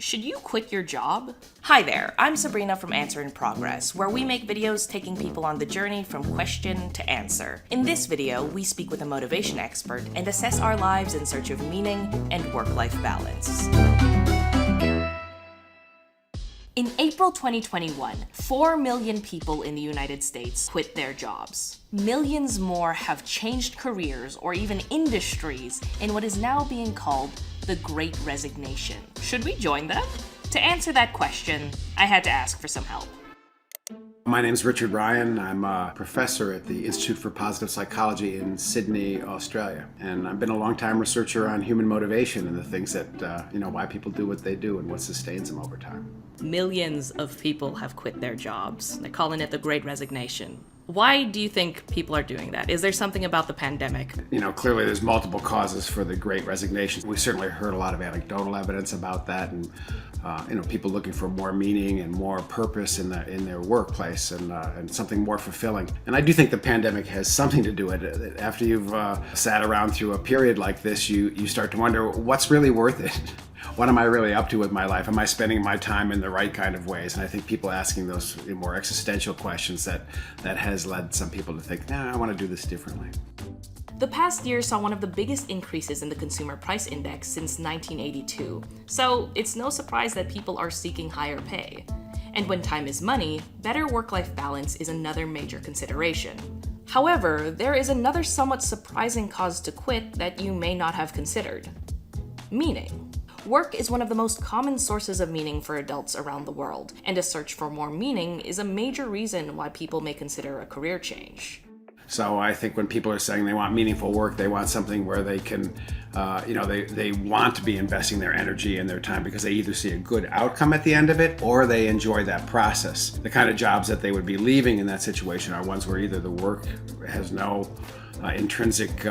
Should you quit your job? Hi there, I'm Sabrina from Answer in Progress, where we make videos taking people on the journey from question to answer. In this video, we speak with a motivation expert and assess our lives in search of meaning and work-life balance. In April 2021, 4 million people in the United States quit their jobs. Millions more have changed careers or even industries in what is now being called the Great Resignation. Should we join them? To answer that question, I had to ask for some help. My name is Richard Ryan. I'm a professor at the Institute for Positive Psychology in Sydney, Australia. And I've been a long-time researcher on human motivation and the things that, why people do what they do and what sustains them over time. Millions of people have quit their jobs. They're calling it the Great Resignation. Why do you think people are doing that? Is there something about the pandemic? Clearly there's multiple causes for the Great Resignation. We certainly heard a lot of anecdotal evidence about that, and people looking for more meaning and more purpose in their workplace and something more fulfilling. And I do think the pandemic has something to do with it. After you've sat around through a period like this, you start to wonder what's really worth it. What am I really up to with my life? Am I spending my time in the right kind of ways? And I think people asking those more existential questions that has led some people to think, I want to do this differently. The past year saw one of the biggest increases in the Consumer Price Index since 1982, so it's no surprise that people are seeking higher pay. And when time is money, better work-life balance is another major consideration. However, there is another somewhat surprising cause to quit that you may not have considered: meaning. Work is one of the most common sources of meaning for adults around the world, and a search for more meaning is a major reason why people may consider a career change. So I think when people are saying they want meaningful work, they want something where they can, they want to be investing their energy and their time because they either see a good outcome at the end of it or they enjoy that process. The kind of jobs that they would be leaving in that situation are ones where either the work has no intrinsic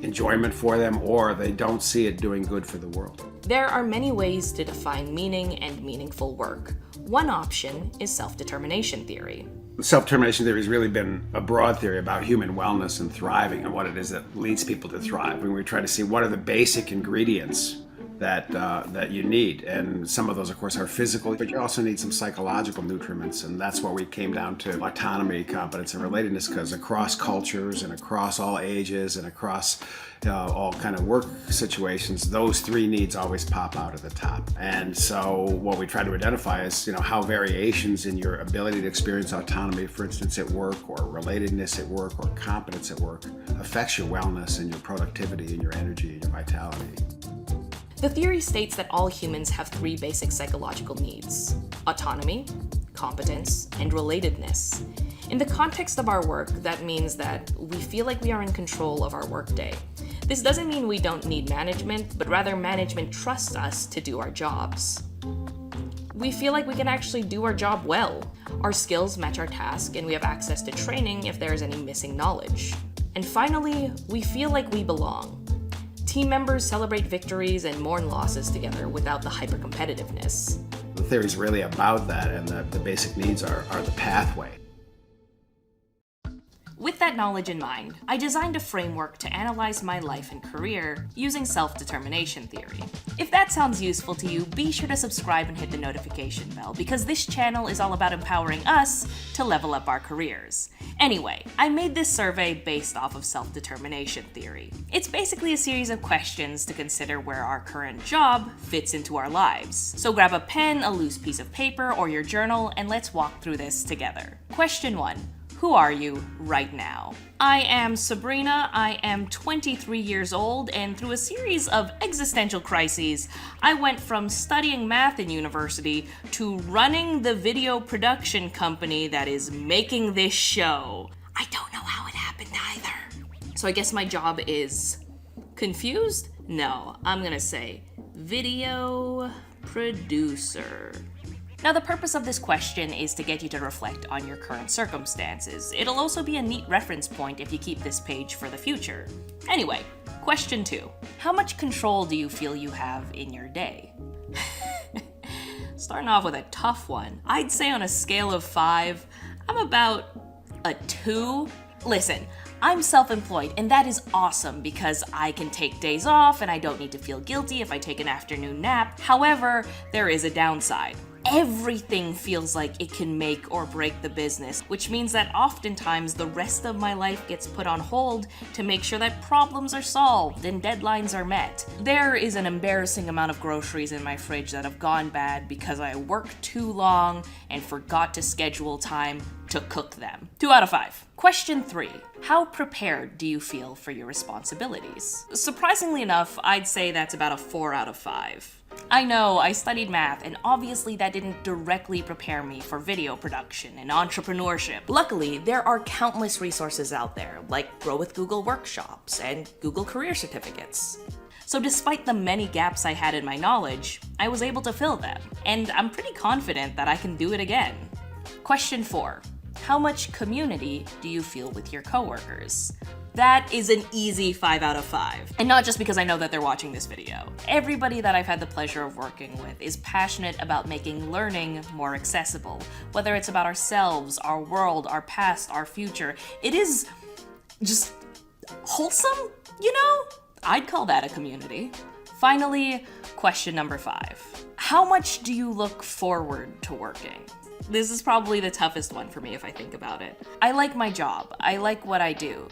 enjoyment for them or they don't see it doing good for the world. There are many ways to define meaning and meaningful work. One option is self-determination theory. Self-determination theory has really been a broad theory about human wellness and thriving and what it is that leads people to thrive. And we try to see what are the basic ingredients that you need. And some of those, of course, are physical, but you also need some psychological nutriments. And that's where we came down to autonomy, competence, and relatedness, because across cultures and across all ages and across all kind of work situations, those three needs always pop out at the top. And so what we try to identify is, how variations in your ability to experience autonomy, for instance, at work, or relatedness at work, or competence at work, affects your wellness and your productivity and your energy and your vitality. The theory states that all humans have three basic psychological needs: autonomy, competence, and relatedness. In the context of our work, that means that we feel like we are in control of our workday. This doesn't mean we don't need management, but rather management trusts us to do our jobs. We feel like we can actually do our job well. Our skills match our task, and we have access to training if there is any missing knowledge. And finally, we feel like we belong. Team members celebrate victories and mourn losses together without the hyper-competitiveness. The theory is really about that, and the basic needs are the pathway. With that knowledge in mind, I designed a framework to analyze my life and career using self-determination theory. If that sounds useful to you, be sure to subscribe and hit the notification bell, because this channel is all about empowering us to level up our careers. Anyway, I made this survey based off of self-determination theory. It's basically a series of questions to consider where our current job fits into our lives. So grab a pen, a loose piece of paper, or your journal, and let's walk through this together. Question 1. Who are you right now? I am Sabrina, I am 23 years old, and through a series of existential crises, I went from studying math in university to running the video production company that is making this show. I don't know how it happened either. So I guess my job is confused? No, I'm gonna say video producer. Now, the purpose of this question is to get you to reflect on your current circumstances. It'll also be a neat reference point if you keep this page for the future. Anyway, question 2. How much control do you feel you have in your day? Starting off with a tough one. I'd say on a scale of 5, I'm about a 2. Listen, I'm self-employed, and that is awesome because I can take days off and I don't need to feel guilty if I take an afternoon nap. However, there is a downside. Everything feels like it can make or break the business, which means that oftentimes the rest of my life gets put on hold to make sure that problems are solved and deadlines are met. There is an embarrassing amount of groceries in my fridge that have gone bad because I worked too long and forgot to schedule time to cook them. 2 out of 5. Question 3. How prepared do you feel for your responsibilities? Surprisingly enough, I'd say that's about a 4 out of 5. I know, I studied math, and obviously that didn't directly prepare me for video production and entrepreneurship. Luckily, there are countless resources out there, like Grow with Google workshops and Google career certificates. So despite the many gaps I had in my knowledge, I was able to fill them, and I'm pretty confident that I can do it again. Question 4. How much community do you feel with your coworkers? That is an easy 5 out of 5. And not just because I know that they're watching this video. Everybody that I've had the pleasure of working with is passionate about making learning more accessible. Whether it's about ourselves, our world, our past, our future. It is just wholesome, you know? I'd call that a community. Finally, question number 5. How much do you look forward to working? This is probably the toughest one for me if I think about it. I like my job. I like what I do.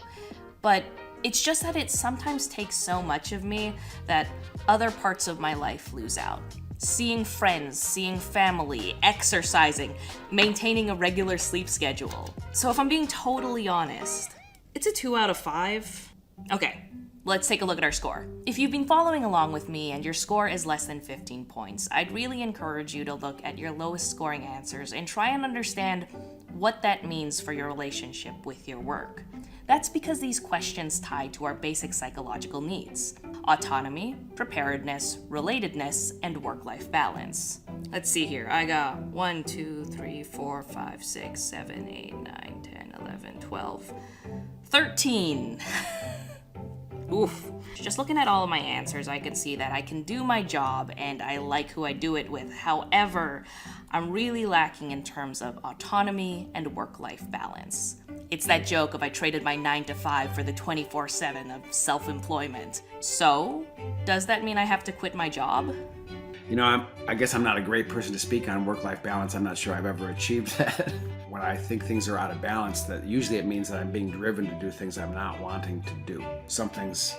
But it's just that it sometimes takes so much of me that other parts of my life lose out. Seeing friends, seeing family, exercising, maintaining a regular sleep schedule. So if I'm being totally honest, it's a 2 out of 5. Okay, let's take a look at our score. If you've been following along with me and your score is less than 15 points, I'd really encourage you to look at your lowest scoring answers and try and understand what that means for your relationship with your work. That's because these questions tie to our basic psychological needs: autonomy, preparedness, relatedness, and work-life balance. Let's see here. I got 1, 2, 3, 4, 5, 6, 7, 8, 9, 10, 11, 12, 13. Oof. Just looking at all of my answers, I can see that I can do my job and I like who I do it with. However, I'm really lacking in terms of autonomy and work-life balance. It's that joke of I traded my 9 to 5 for the 24/7 of self-employment. So, does that mean I have to quit my job? You know, I guess I'm not a great person to speak on work-life balance. I'm not sure I've ever achieved that. When I think things are out of balance, that usually it means that I'm being driven to do things I'm not wanting to do. Something's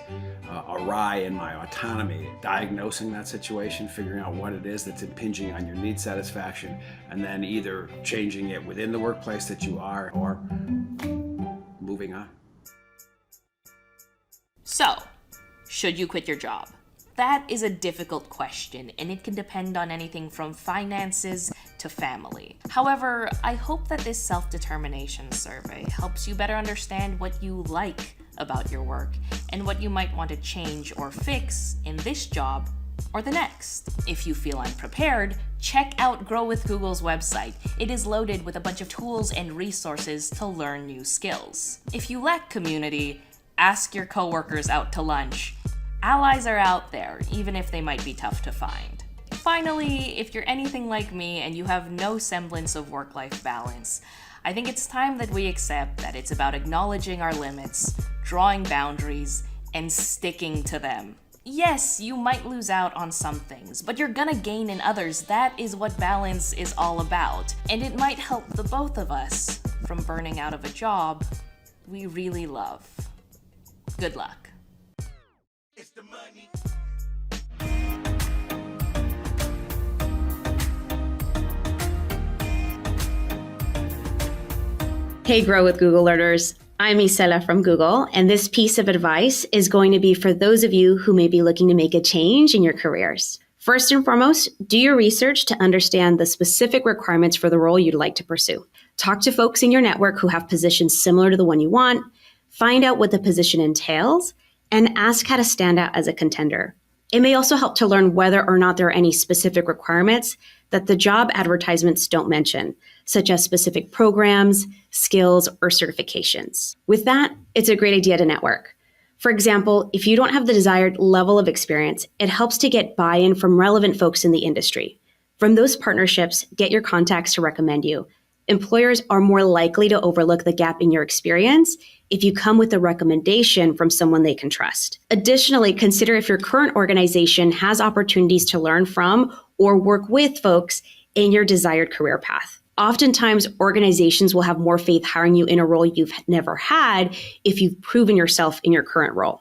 awry in my autonomy. Diagnosing that situation, figuring out what it is that's impinging on your need satisfaction, and then either changing it within the workplace that you are or moving on. So, should you quit your job? That is a difficult question, and it can depend on anything from finances to family. However, I hope that this self-determination survey helps you better understand what you like about your work and what you might want to change or fix in this job or the next. If you feel unprepared, check out Grow with Google's website. It is loaded with a bunch of tools and resources to learn new skills. If you lack community, ask your coworkers out to lunch. Allies are out there, even if they might be tough to find. Finally, if you're anything like me and you have no semblance of work-life balance, I think it's time that we accept that it's about acknowledging our limits, drawing boundaries, and sticking to them. Yes, you might lose out on some things, but you're gonna gain in others. That is what balance is all about. And it might help the both of us from burning out of a job we really love. Good luck. It's the money. Hey, Grow with Google learners. I'm Isela from Google, and this piece of advice is going to be for those of you who may be looking to make a change in your careers. First and foremost, do your research to understand the specific requirements for the role you'd like to pursue. Talk to folks in your network who have positions similar to the one you want, find out what the position entails, and ask how to stand out as a contender. It may also help to learn whether or not there are any specific requirements that the job advertisements don't mention, such as specific programs, skills, or certifications. With that, it's a great idea to network. For example, if you don't have the desired level of experience, it helps to get buy-in from relevant folks in the industry. From those partnerships, get your contacts to recommend you. Employers are more likely to overlook the gap in your experience if you come with a recommendation from someone they can trust. Additionally, consider if your current organization has opportunities to learn from or work with folks in your desired career path. Oftentimes, organizations will have more faith hiring you in a role you've never had if you've proven yourself in your current role.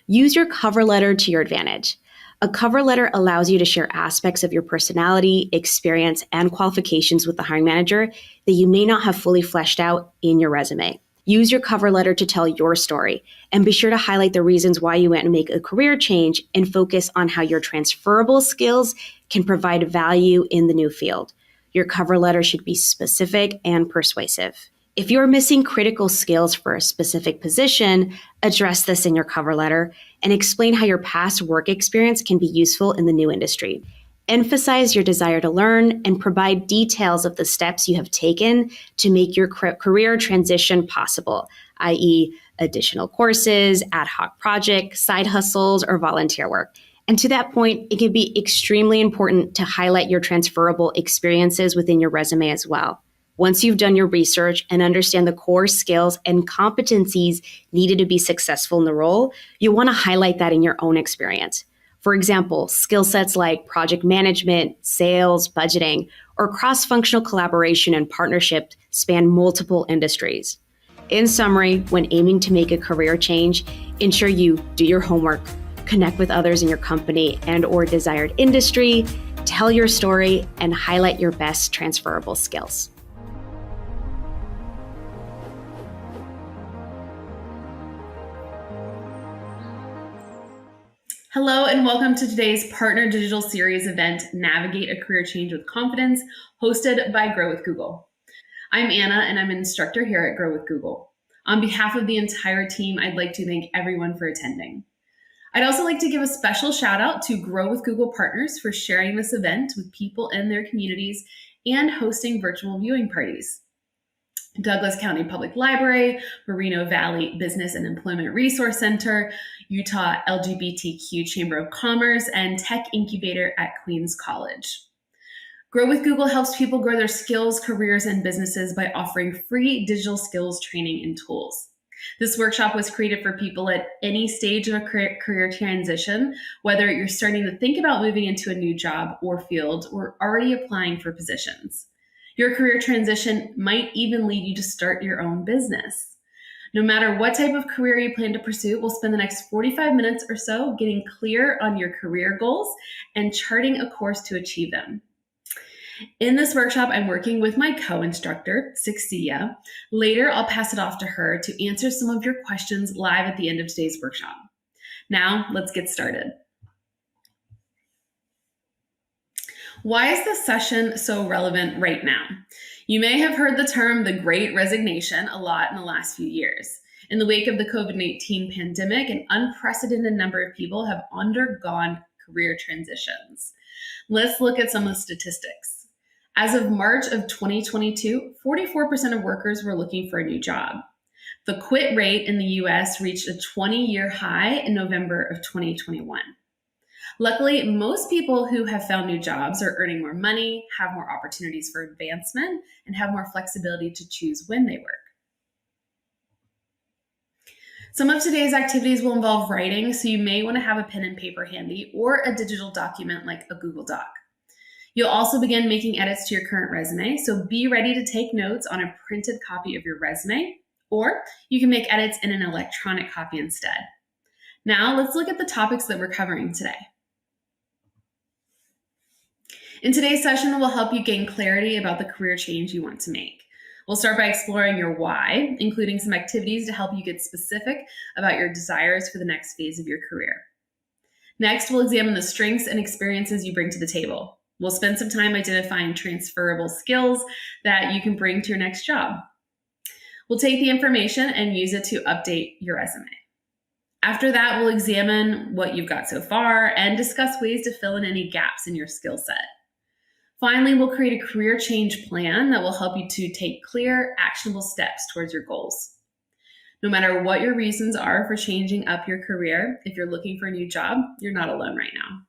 Use your cover letter to your advantage. A cover letter allows you to share aspects of your personality, experience, and qualifications with the hiring manager that you may not have fully fleshed out in your resume. Use your cover letter to tell your story, and be sure to highlight the reasons why you went and make a career change and focus on how your transferable skills can provide value in the new field. Your cover letter should be specific and persuasive. If you're missing critical skills for a specific position, address this in your cover letter and explain how your past work experience can be useful in the new industry. Emphasize your desire to learn and provide details of the steps you have taken to make your career transition possible, i.e., additional courses, ad hoc projects, side hustles, or volunteer work. And to that point, it can be extremely important to highlight your transferable experiences within your resume as well. Once you've done your research and understand the core skills and competencies needed to be successful in the role, you'll want to highlight that in your own experience. For example, skill sets like project management, sales, budgeting, or cross-functional collaboration and partnership span multiple industries. In summary, when aiming to make a career change, ensure you do your homework, connect with others in your company and/or desired industry, tell your story, and highlight your best transferable skills. Hello and welcome to today's Partner Digital Series event, Navigate a Career Change with Confidence, hosted by Grow with Google. I'm Anna and I'm an instructor here at Grow with Google. On behalf of the entire team, I'd like to thank everyone for attending. I'd also like to give a special shout out to Grow with Google partners for sharing this event with people in their communities and hosting virtual viewing parties. Douglas County Public Library, Moreno Valley Business and Employment Resource Center, Utah LGBTQ Chamber of Commerce, and Tech Incubator at Queens College. Grow with Google helps people grow their skills, careers, and businesses by offering free digital skills training and tools. This workshop was created for people at any stage of a career transition, whether you're starting to think about moving into a new job or field or already applying for positions. Your career transition might even lead you to start your own business. No matter what type of career you plan to pursue, we'll spend the next 45 minutes or so getting clear on your career goals and charting a course to achieve them. In this workshop, I'm working with my co-instructor, Sixia. Later, I'll pass it off to her to answer some of your questions live at the end of today's workshop. Now, let's get started. Why is this session so relevant right now? You may have heard the term the Great Resignation a lot in the last few years. In the wake of the COVID-19 pandemic, an unprecedented number of people have undergone career transitions. Let's look at some of the statistics. As of March of 2022, 44% of workers were looking for a new job. The quit rate in the US reached a 20-year high in November of 2021. Luckily, most people who have found new jobs are earning more money, have more opportunities for advancement, and have more flexibility to choose when they work. Some of today's activities will involve writing, so you may want to have a pen and paper handy or a digital document like a Google Doc. You'll also begin making edits to your current resume, so be ready to take notes on a printed copy of your resume, or you can make edits in an electronic copy instead. Now, let's look at the topics that we're covering today. In today's session, we'll help you gain clarity about the career change you want to make. We'll start by exploring your why, including some activities to help you get specific about your desires for the next phase of your career. Next, we'll examine the strengths and experiences you bring to the table. We'll spend some time identifying transferable skills that you can bring to your next job. We'll take the information and use it to update your resume. After that, we'll examine what you've got so far and discuss ways to fill in any gaps in your skill set. Finally, we'll create a career change plan that will help you to take clear, actionable steps towards your goals. No matter what your reasons are for changing up your career, if you're looking for a new job, you're not alone right now.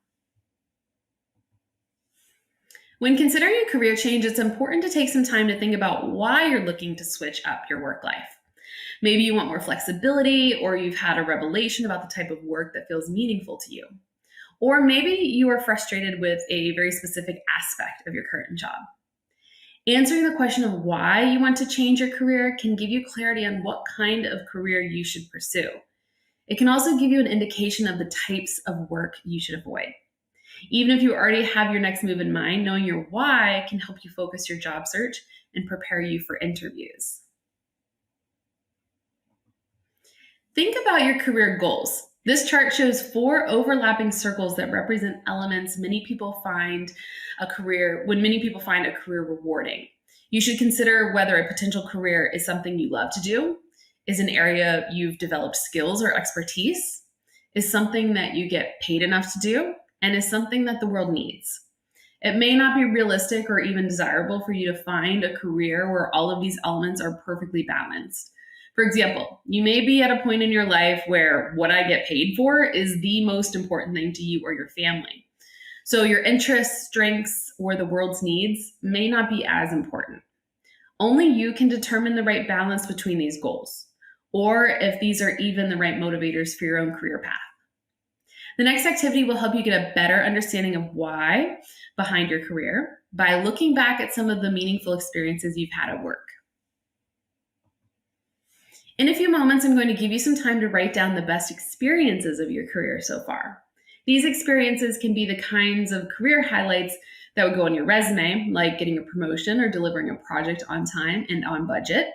When considering a career change, it's important to take some time to think about why you're looking to switch up your work life. Maybe you want more flexibility, or you've had a revelation about the type of work that feels meaningful to you. Or maybe you are frustrated with a very specific aspect of your current job. Answering the question of why you want to change your career can give you clarity on what kind of career you should pursue. It can also give you an indication of the types of work you should avoid. Even if you already have your next move in mind, knowing your why can help you focus your job search and prepare you for interviews. Think about your career goals. This chart shows 4 overlapping circles that represent elements many people find a career rewarding. You should consider whether a potential career is something you love to do, is an area you've developed skills or expertise, is something that you get paid enough to do, and is something that the world needs. It may not be realistic or even desirable for you to find a career where all of these elements are perfectly balanced. For example, you may be at a point in your life where what I get paid for is the most important thing to you or your family. So your interests, strengths, or the world's needs may not be as important. Only you can determine the right balance between these goals, or if these are even the right motivators for your own career path. The next activity will help you get a better understanding of why behind your career by looking back at some of the meaningful experiences you've had at work. In a few moments, I'm going to give you some time to write down the best experiences of your career so far. These experiences can be the kinds of career highlights that would go on your resume, like getting a promotion or delivering a project on time and on budget.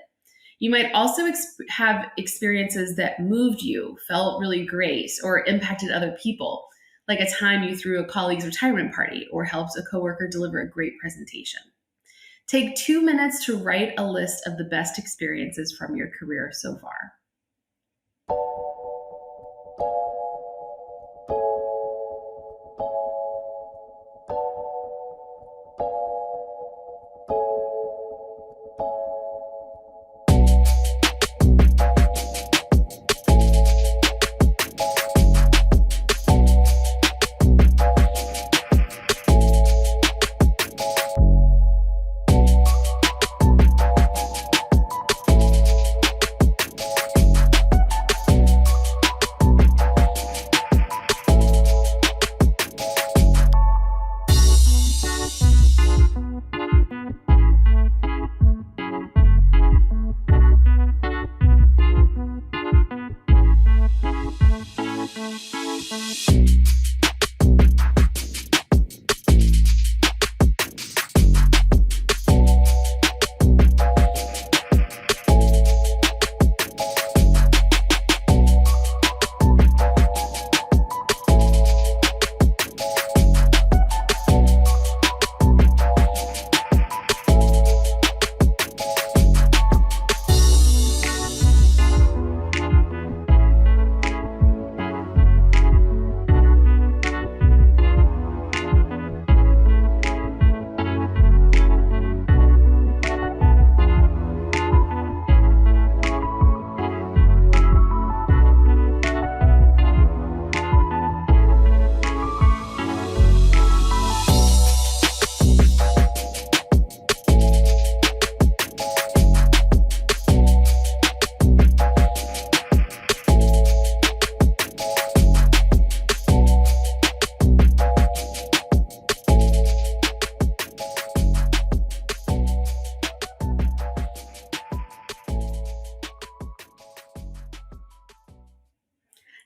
You might also have experiences that moved you, felt really great, or impacted other people, like a time you threw a colleague's retirement party or helped a coworker deliver a great presentation. Take 2 minutes to write a list of the best experiences from your career so far.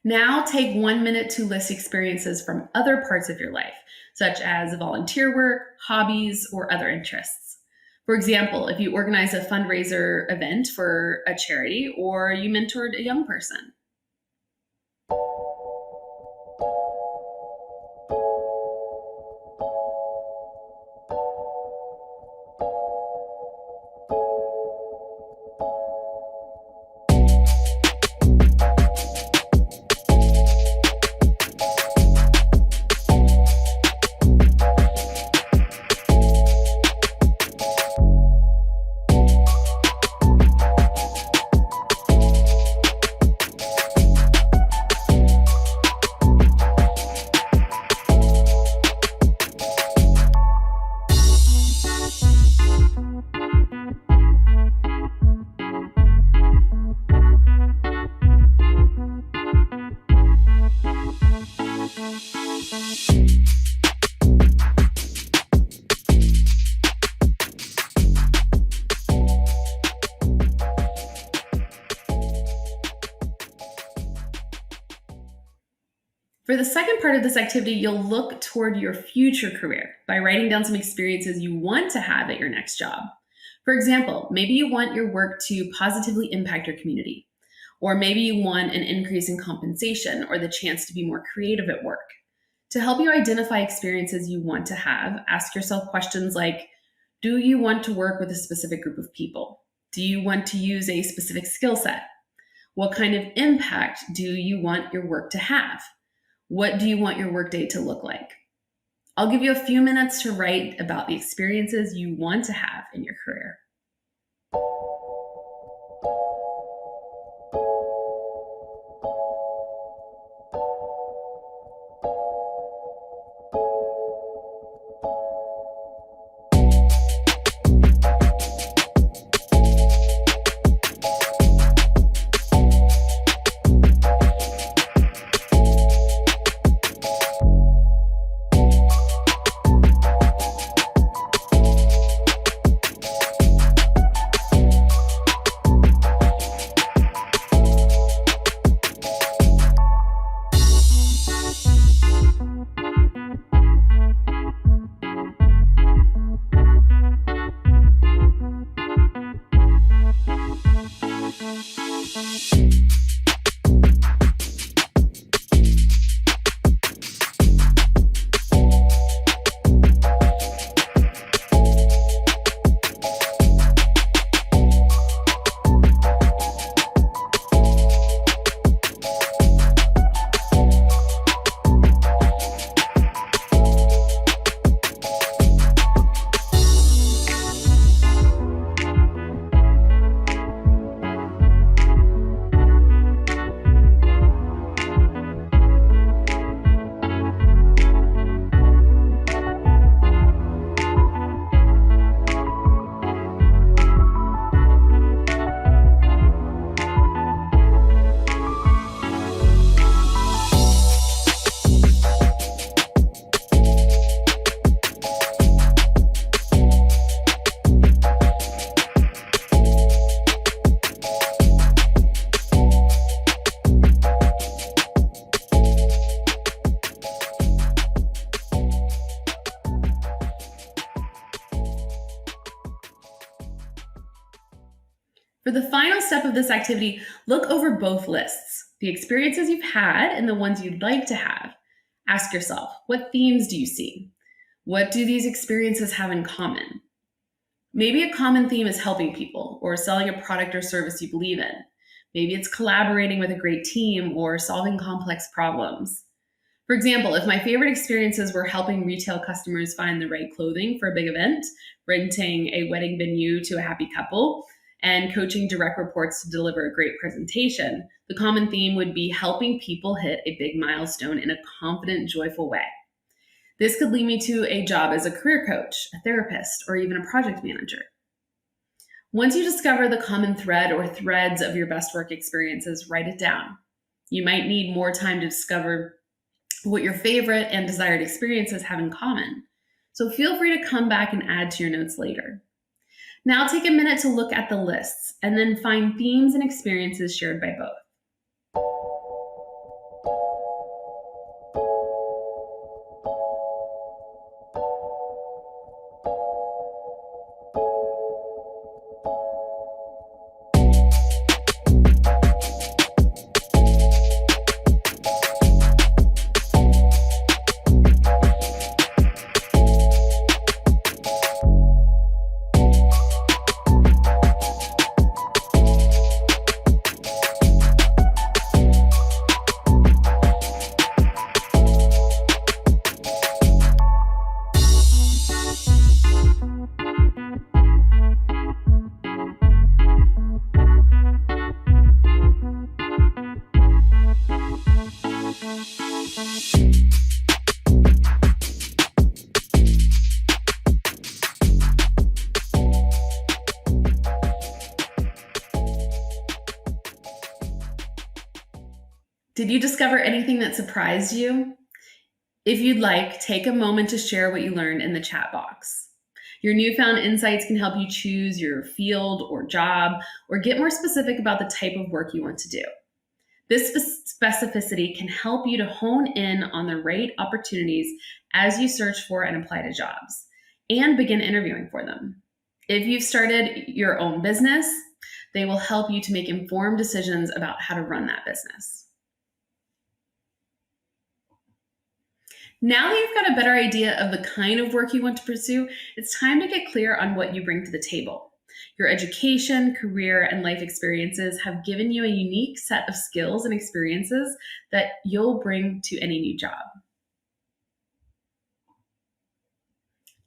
Now take 1 minute to list experiences from other parts of your life, such as volunteer work, hobbies, or other interests. For example, if you organize a fundraiser event for a charity or you mentored a young person. For the second part of this activity, you'll look toward your future career by writing down some experiences you want to have at your next job. For example, maybe you want your work to positively impact your community, or maybe you want an increase in compensation or the chance to be more creative at work. To help you identify experiences you want to have, ask yourself questions like, do you want to work with a specific group of people? Do you want to use a specific skill set? What kind of impact do you want your work to have? What do you want your workday to look like? I'll give you a few minutes to write about the experiences you want to have in your career. For the final step of this activity, look over both lists, the experiences you've had and the ones you'd like to have. Ask yourself, what themes do you see? What do these experiences have in common? Maybe a common theme is helping people or selling a product or service you believe in. Maybe it's collaborating with a great team or solving complex problems. For example, if my favorite experiences were helping retail customers find the right clothing for a big event, renting a wedding venue to a happy couple, and coaching direct reports to deliver a great presentation, the common theme would be helping people hit a big milestone in a confident, joyful way. This could lead me to a job as a career coach, a therapist, or even a project manager. Once you discover the common thread or threads of your best work experiences, write it down. You might need more time to discover what your favorite and desired experiences have in common. So feel free to come back and add to your notes later. Now take a minute to look at the lists and then find themes and experiences shared by both. Did you discover anything that surprised you? If you'd like, take a moment to share what you learned in the chat box. Your newfound insights can help you choose your field or job, or get more specific about the type of work you want to do. This specificity can help you to hone in on the right opportunities as you search for and apply to jobs and begin interviewing for them. If you've started your own business, they will help you to make informed decisions about how to run that business. Now that you've got a better idea of the kind of work you want to pursue, it's time to get clear on what you bring to the table. Your education, career, and life experiences have given you a unique set of skills and experiences that you'll bring to any new job.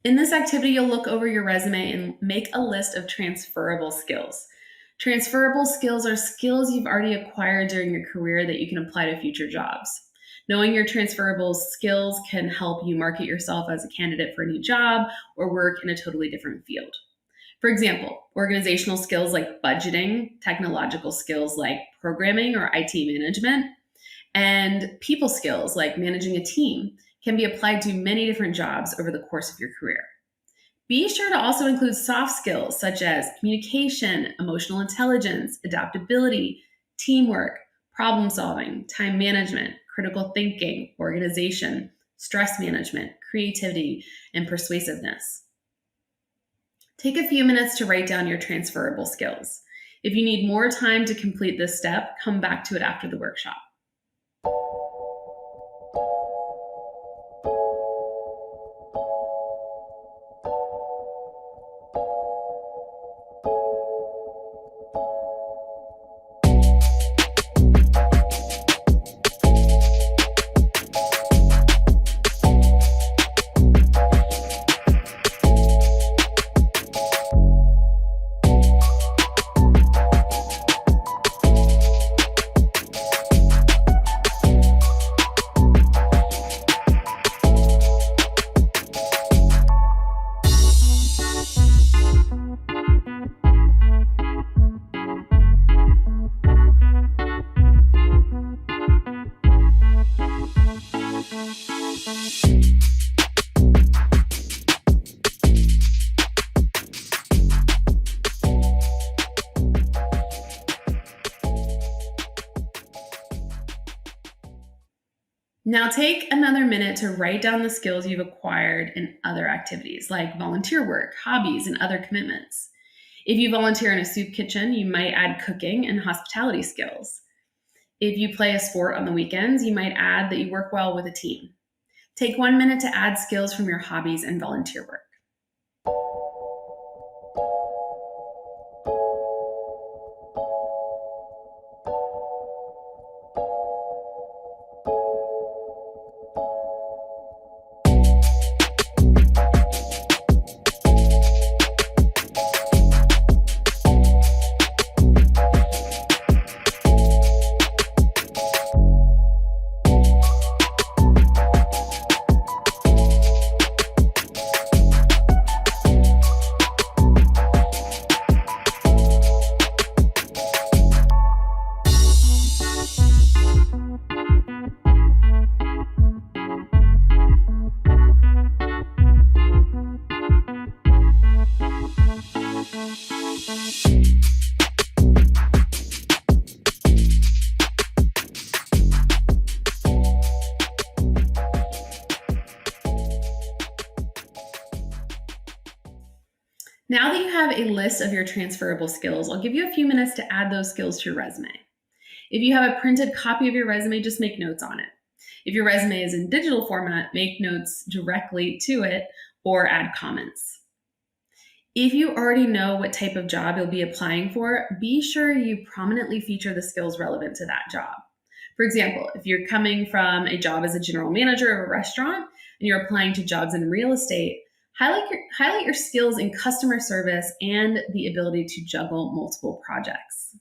In this activity, you'll look over your resume and make a list of transferable skills. Transferable skills are skills you've already acquired during your career that you can apply to future jobs. Knowing your transferable skills can help you market yourself as a candidate for a new job or work in a totally different field. For example, organizational skills like budgeting, technological skills like programming or IT management, and people skills like managing a team can be applied to many different jobs over the course of your career. Be sure to also include soft skills such as communication, emotional intelligence, adaptability, teamwork, problem solving, time management, critical thinking, organization, stress management, creativity, and persuasiveness. Take a few minutes to write down your transferable skills. If you need more time to complete this step, come back to it after the workshop. Now take another minute to write down the skills you've acquired in other activities like volunteer work, hobbies, and other commitments. If you volunteer in a soup kitchen, you might add cooking and hospitality skills. If you play a sport on the weekends, you might add that you work well with a team. Take 1 minute to add skills from your hobbies and volunteer work. Now that you have a list of your transferable skills, I'll give you a few minutes to add those skills to your resume. If you have a printed copy of your resume, just make notes on it. If your resume is in digital format, make notes directly to it or add comments. If you already know what type of job you'll be applying for, be sure you prominently feature the skills relevant to that job. For example, if you're coming from a job as a general manager of a restaurant and you're applying to jobs in real estate, highlight your skills in customer service and the ability to juggle multiple projects.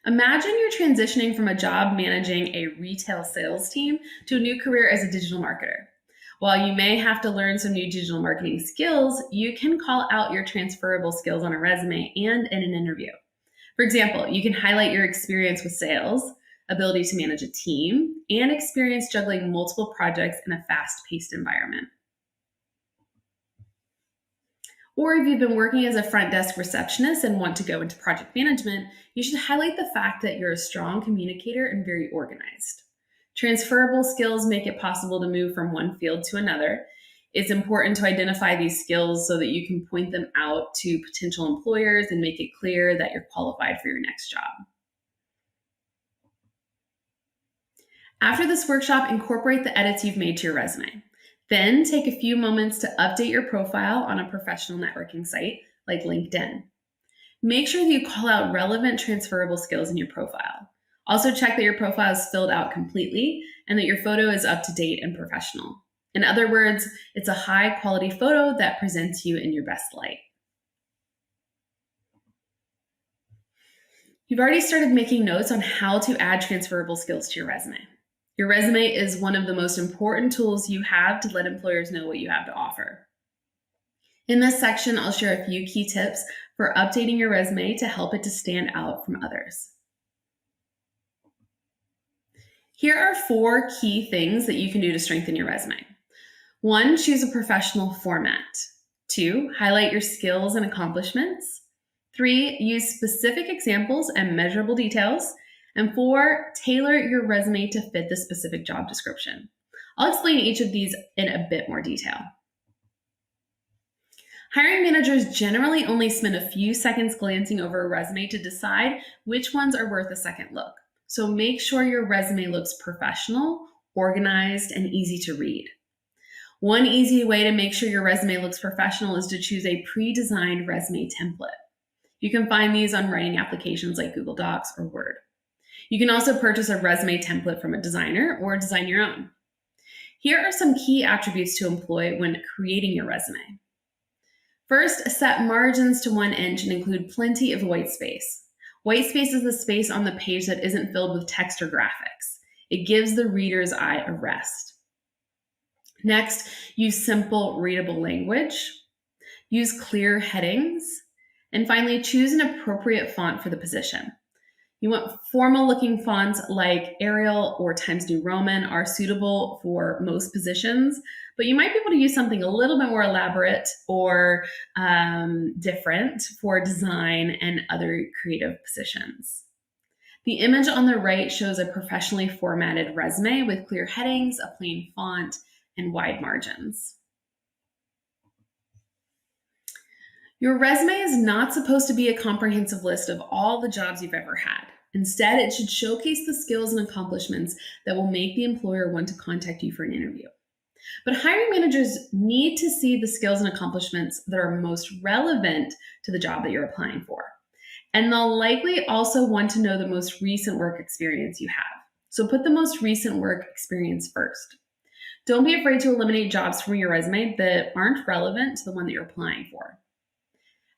Imagine you're transitioning from a job managing a retail sales team to a new career as a digital marketer. While you may have to learn some new digital marketing skills, you can call out your transferable skills on a resume and in an interview. For example, you can highlight your experience with sales, ability to manage a team, and experience juggling multiple projects in a fast-paced environment. Or if you've been working as a front desk receptionist and want to go into project management, you should highlight the fact that you're a strong communicator and very organized. Transferable skills make it possible to move from one field to another. It's important to identify these skills so that you can point them out to potential employers and make it clear that you're qualified for your next job. After this workshop, incorporate the edits you've made to your resume. Then take a few moments to update your profile on a professional networking site like LinkedIn. Make sure that you call out relevant transferable skills in your profile. Also check that your profile is filled out completely and that your photo is up to date and professional. In other words, it's a high quality photo that presents you in your best light. You've already started making notes on how to add transferable skills to your resume. Your resume is one of the most important tools you have to let employers know what you have to offer. In this section, I'll share a few key tips for updating your resume to help it to stand out from others. Here are 4 key things that you can do to strengthen your resume. 1, choose a professional format. 2, highlight your skills and accomplishments. 3, use specific examples and measurable details. And 4, tailor your resume to fit the specific job description. I'll explain each of these in a bit more detail. Hiring managers generally only spend a few seconds glancing over a resume to decide which ones are worth a second look. So make sure your resume looks professional, organized, and easy to read. One easy way to make sure your resume looks professional is to choose a pre-designed resume template. You can find these on writing applications like Google Docs or Word. You can also purchase a resume template from a designer or design your own. Here are some key attributes to employ when creating your resume. First, set margins to 1 inch and include plenty of white space. White space is the space on the page that isn't filled with text or graphics. It gives the reader's eye a rest. Next, use simple, readable language. Use clear headings. And finally, choose an appropriate font for the position. You want formal-looking fonts like Arial or Times New Roman are suitable for most positions, but you might be able to use something a little bit more elaborate or different for design and other creative positions. The image on the right shows a professionally formatted resume with clear headings, a plain font, and wide margins. Your resume is not supposed to be a comprehensive list of all the jobs you've ever had. Instead, it should showcase the skills and accomplishments that will make the employer want to contact you for an interview. But hiring managers need to see the skills and accomplishments that are most relevant to the job that you're applying for. And they'll likely also want to know the most recent work experience you have. So put the most recent work experience first. Don't be afraid to eliminate jobs from your resume that aren't relevant to the one that you're applying for.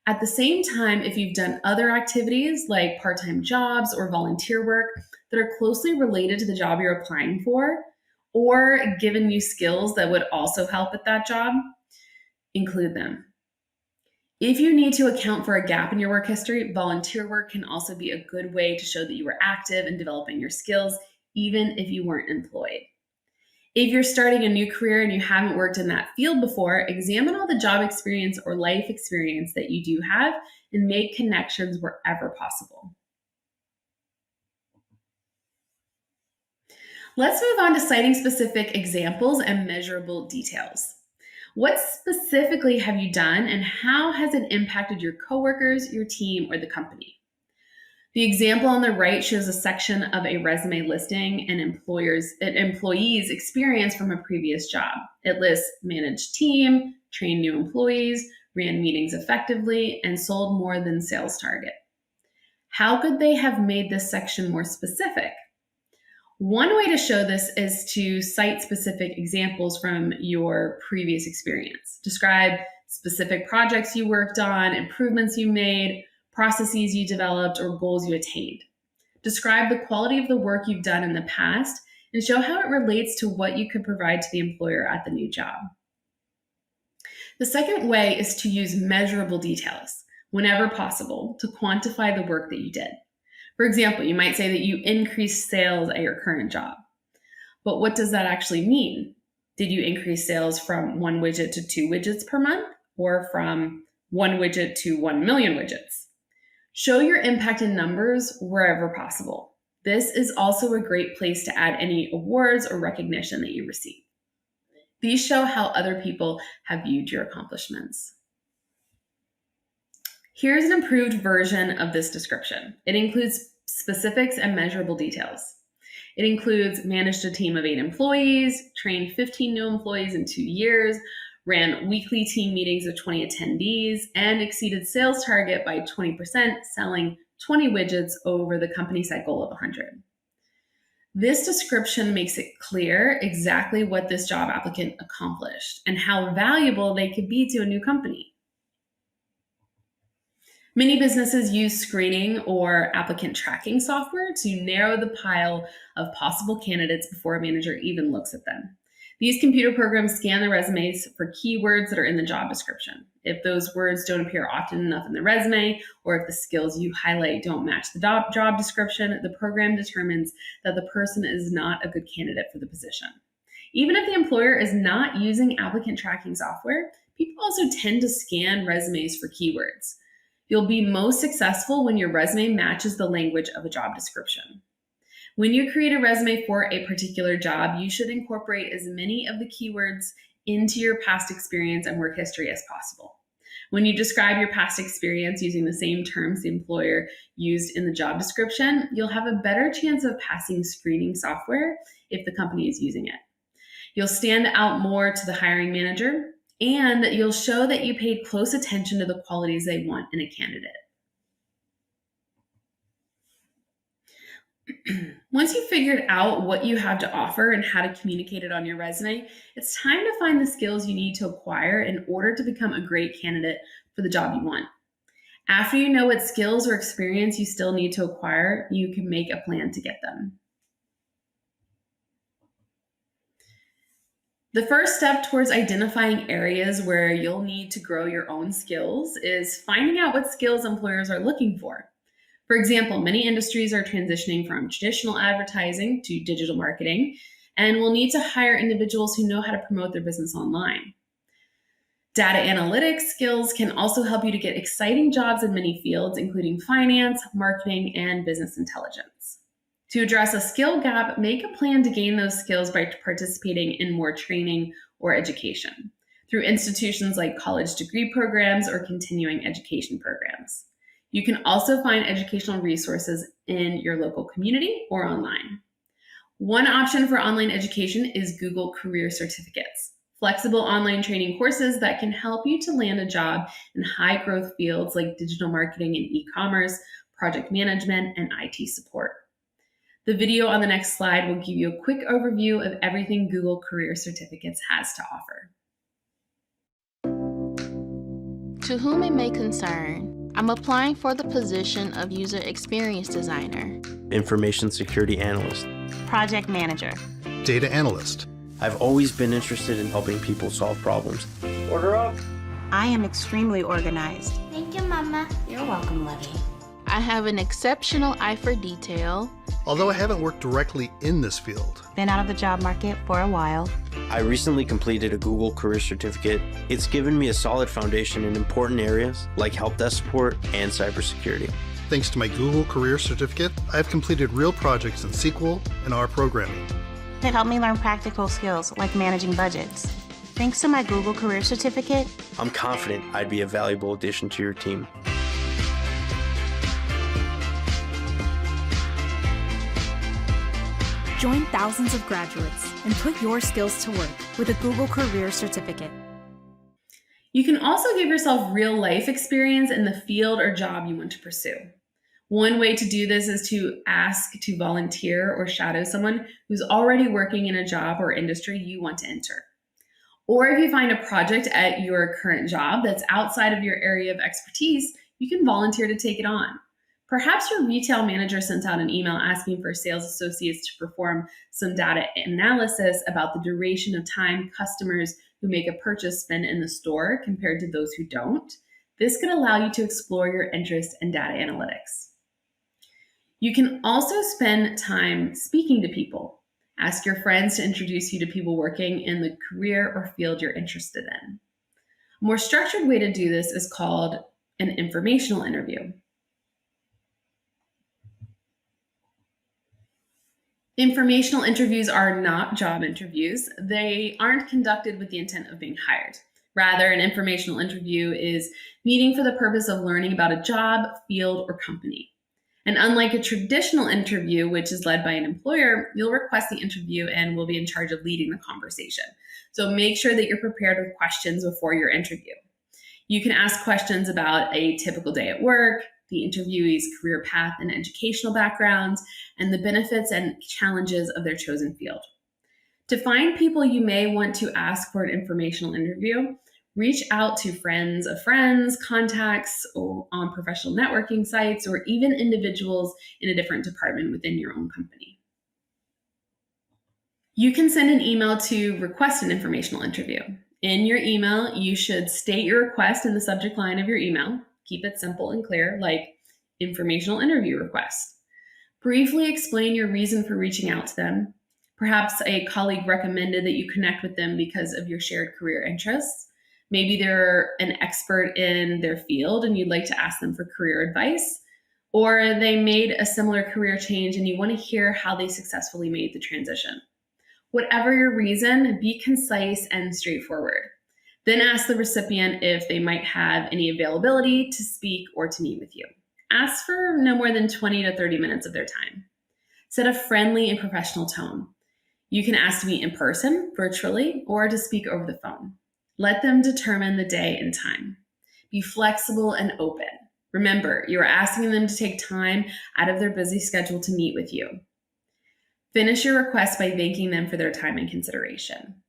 At the same time, if you've done other activities like part-time jobs or volunteer work that are closely related to the job you're applying for, or given you skills that would also help at that job, include them. If you need to account for a gap in your work history, volunteer work can also be a good way to show that you were active in developing your skills, even if you weren't employed. If you're starting a new career and you haven't worked in that field before, examine all the job experience or life experience that you do have and make connections wherever possible. Let's move on to citing specific examples and measurable details. What specifically have you done and how has it impacted your coworkers, your team, or the company? The example on the right shows a section of a resume listing an employee's experience from a previous job. It lists managed team, trained new employees, ran meetings effectively, and sold more than sales target. How could they have made this section more specific? One way to show this is to cite specific examples from your previous experience. Describe specific projects you worked on, improvements you made, processes you developed, or goals you attained. Describe the quality of the work you've done in the past and show how it relates to what you could provide to the employer at the new job. The second way is to use measurable details whenever possible to quantify the work that you did. For example, you might say that you increased sales at your current job. But what does that actually mean? Did you increase sales from 1 widget to 2 widgets per month, or from 1 widget to 1 million widgets? Show your impact in numbers wherever possible. This is also a great place to add any awards or recognition that you receive. These show how other people have viewed your accomplishments. Here's an improved version of this description. It includes specifics and measurable details. It includes managed a team of 8 employees, trained 15 new employees in 2 years, ran weekly team meetings with 20 attendees, and exceeded sales target by 20%, selling 20 widgets over the company set goal of 100. This description makes it clear exactly what this job applicant accomplished and how valuable they could be to a new company. Many businesses use screening or applicant tracking software to narrow the pile of possible candidates before a manager even looks at them. These computer programs scan the resumes for keywords that are in the job description. If those words don't appear often enough in the resume, or if the skills you highlight don't match the job description, the program determines that the person is not a good candidate for the position. Even if the employer is not using applicant tracking software, people also tend to scan resumes for keywords. You'll be most successful when your resume matches the language of a job description. When you create a resume for a particular job, you should incorporate as many of the keywords into your past experience and work history as possible. When you describe your past experience using the same terms the employer used in the job description, you'll have a better chance of passing screening software if the company is using it. You'll stand out more to the hiring manager, and you'll show that you paid close attention to the qualities they want in a candidate. Once you've figured out what you have to offer and how to communicate it on your resume, it's time to find the skills you need to acquire in order to become a great candidate for the job you want. After you know what skills or experience you still need to acquire, you can make a plan to get them. The first step towards identifying areas where you'll need to grow your own skills is finding out what skills employers are looking for. For example, many industries are transitioning from traditional advertising to digital marketing and will need to hire individuals who know how to promote their business online. Data analytics skills can also help you to get exciting jobs in many fields, including finance, marketing, and business intelligence. To address a skill gap, make a plan to gain those skills by participating in more training or education through institutions like college degree programs or continuing education programs. You can also find educational resources in your local community or online. One option for online education is Google Career Certificates, flexible online training courses that can help you to land a job in high growth fields like digital marketing and e-commerce, project management, and IT support. The video on the next slide will give you a quick overview of everything Google Career Certificates has to offer. To whom it may concern, I'm applying for the position of User Experience Designer, Information Security Analyst, Project Manager, Data Analyst. I've always been interested in helping people solve problems. Order up! I am extremely organized. Thank you, Mama. You're welcome, Lovey. I have an exceptional eye for detail. Although I haven't worked directly in this field. Been out of the job market for a while. I recently completed a Google Career Certificate. It's given me a solid foundation in important areas like help desk support and cybersecurity. Thanks to my Google Career Certificate, I've completed real projects in SQL and R programming. It helped me learn practical skills like managing budgets. Thanks to my Google Career Certificate, I'm confident I'd be a valuable addition to your team. Join thousands of graduates and put your skills to work with a Google Career Certificate. You can also give yourself real-life experience in the field or job you want to pursue. One way to do this is to ask to volunteer or shadow someone who's already working in a job or industry you want to enter. Or if you find a project at your current job that's outside of your area of expertise, you can volunteer to take it on. Perhaps your retail manager sent out an email asking for sales associates to perform some data analysis about the duration of time customers who make a purchase spend in the store compared to those who don't. This could allow you to explore your interest in data analytics. You can also spend time speaking to people. Ask your friends to introduce you to people working in the career or field you're interested in. A more structured way to do this is called an informational interview. Informational interviews are not job interviews. They aren't conducted with the intent of being hired. Rather, an informational interview is meeting for the purpose of learning about a job, field, or company. And unlike a traditional interview, which is led by an employer, you'll request the interview and will be in charge of leading the conversation. So make sure that you're prepared with questions before your interview. You can ask questions about a typical day at work, the interviewee's career path and educational backgrounds, and the benefits and challenges of their chosen field. To find people you may want to ask for an informational interview, reach out to friends of friends, contacts on professional networking sites, or even individuals in a different department within your own company. You can send an email to request an informational interview. In your email, you should state your request in the subject line of your email. Keep it simple and clear, like informational interview request. Briefly explain your reason for reaching out to them. Perhaps a colleague recommended that you connect with them because of your shared career interests. Maybe they're an expert in their field and you'd like to ask them for career advice. Or they made a similar career change and you want to hear how they successfully made the transition. Whatever your reason, be concise and straightforward. Then ask the recipient if they might have any availability to speak or to meet with you. Ask for no more than 20 to 30 minutes of their time. Set a friendly and professional tone. You can ask to meet in person, virtually, or to speak over the phone. Let them determine the day and time. Be flexible and open. Remember, you are asking them to take time out of their busy schedule to meet with you. Finish your request by thanking them for their time and consideration.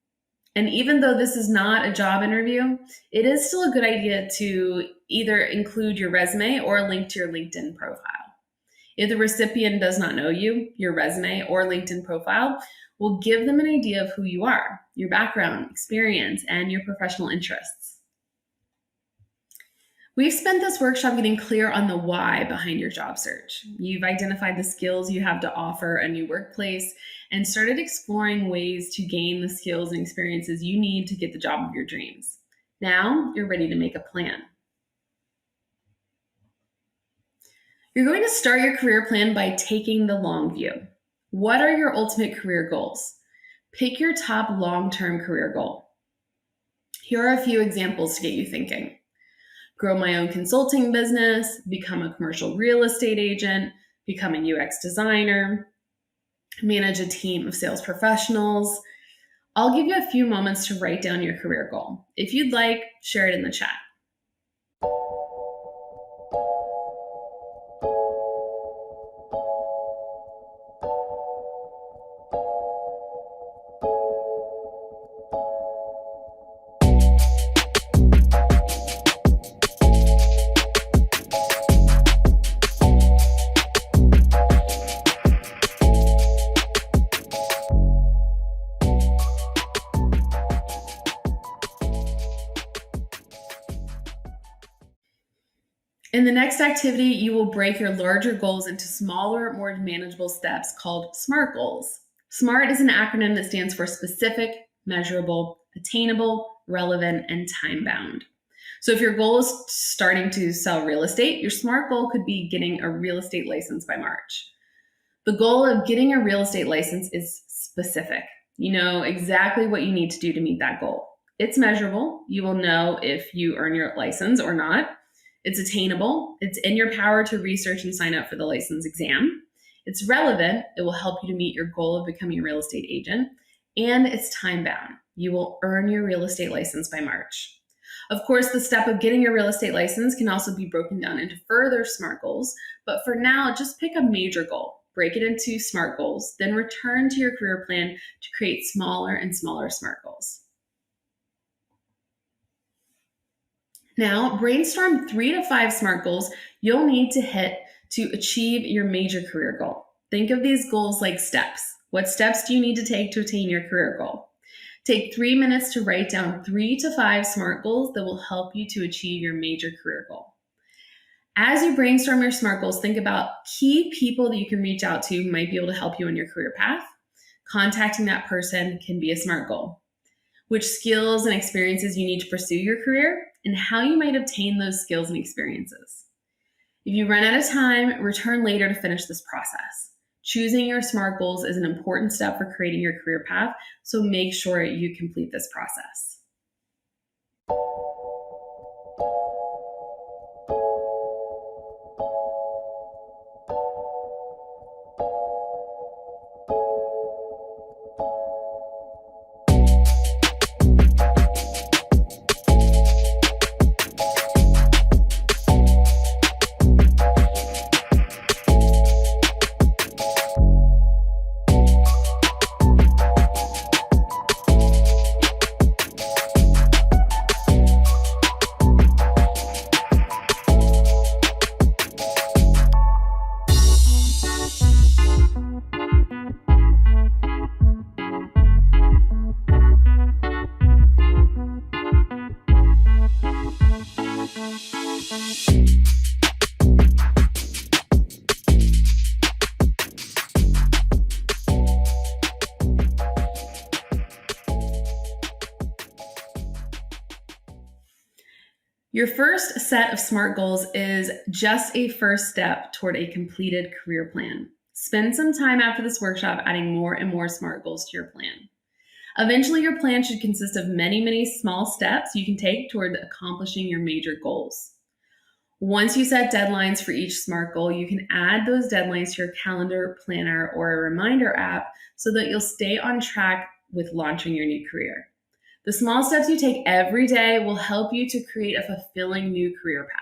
And even though this is not a job interview, it is still a good idea to either include your resume or a link to your LinkedIn profile. If the recipient does not know you, your resume or LinkedIn profile will give them an idea of who you are, your background, experience, and your professional interests. We've spent this workshop getting clear on the why behind your job search. You've identified the skills you have to offer a new workplace and started exploring ways to gain the skills and experiences you need to get the job of your dreams. Now you're ready to make a plan. You're going to start your career plan by taking the long view. What are your ultimate career goals? Pick your top long-term career goal. Here are a few examples to get you thinking. Grow my own consulting business, become a commercial real estate agent, become a UX designer, manage a team of sales professionals. I'll give you a few moments to write down your career goal. If you'd like, share it in the chat. In the next activity, you will break your larger goals into smaller, more manageable steps called SMART goals. SMART is an acronym that stands for specific, measurable, attainable, relevant, and time-bound. So if your goal is starting to sell real estate, your SMART goal could be getting a real estate license by March. The goal of getting a real estate license is specific. You know exactly what you need to do to meet that goal. It's measurable. You will know if you earn your license or not. It's attainable. It's in your power to research and sign up for the license exam. It's relevant. It will help you to meet your goal of becoming a real estate agent. And it's time-bound. You will earn your real estate license by March. Of course, the step of getting your real estate license can also be broken down into further SMART goals. But for now, just pick a major goal, break it into SMART goals, then return to your career plan to create smaller and smaller SMART goals. Now, brainstorm 3 to 5 SMART goals you'll need to hit to achieve your major career goal. Think of these goals like steps. What steps do you need to take to attain your career goal? Take 3 minutes to write down 3 to 5 SMART goals that will help you to achieve your major career goal. As you brainstorm your SMART goals, think about key people that you can reach out to who might be able to help you on your career path. Contacting that person can be a SMART goal. Which skills and experiences you need to pursue your career, and how you might obtain those skills and experiences. If you run out of time, return later to finish this process. Choosing your SMART goals is an important step for creating your career path, so make sure you complete this process. Your first set of SMART goals is just a first step toward a completed career plan. Spend some time after this workshop adding more and more SMART goals to your plan. Eventually, your plan should consist of many, many small steps you can take toward accomplishing your major goals. Once you set deadlines for each SMART goal, you can add those deadlines to your calendar, planner, or a reminder app so that you'll stay on track with launching your new career. The small steps you take every day will help you to create a fulfilling new career path.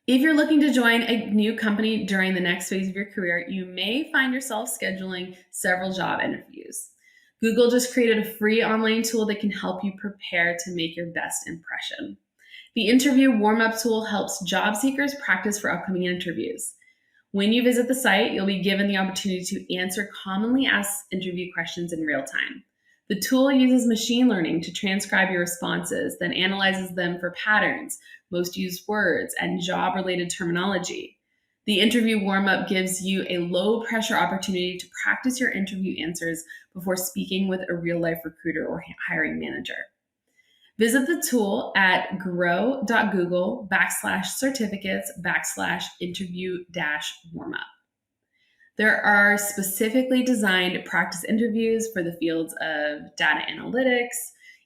If you're looking to join a new company during the next phase of your career, you may find yourself scheduling several job interviews. Google just created a free online tool that can help you prepare to make your best impression. The interview warm-up tool helps job seekers practice for upcoming interviews. When you visit the site, you'll be given the opportunity to answer commonly asked interview questions in real time. The tool uses machine learning to transcribe your responses, then analyzes them for patterns, most used words, and job-related terminology. The interview warm-up gives you a low-pressure opportunity to practice your interview answers before speaking with a real-life recruiter or hiring manager. Visit the tool at grow.google/certificates/interview-warmup. There are specifically designed practice interviews for the fields of data analytics,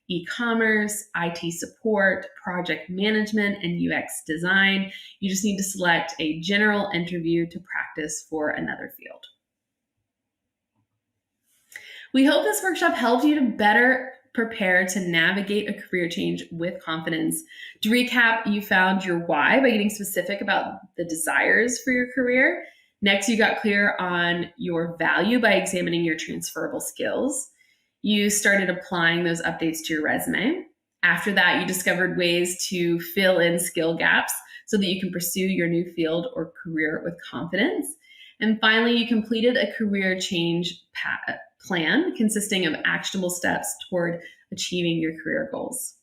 e-commerce, IT support, project management, and UX design. You just need to select a general interview to practice for another field. We hope this workshop helped you to better prepare to navigate a career change with confidence. To recap, you found your why by getting specific about the desires for your career. Next, you got clear on your value by examining your transferable skills. You started applying those updates to your resume. After that, you discovered ways to fill in skill gaps so that you can pursue your new field or career with confidence. And finally, you completed a career change plan consisting of actionable steps toward achieving your career goals.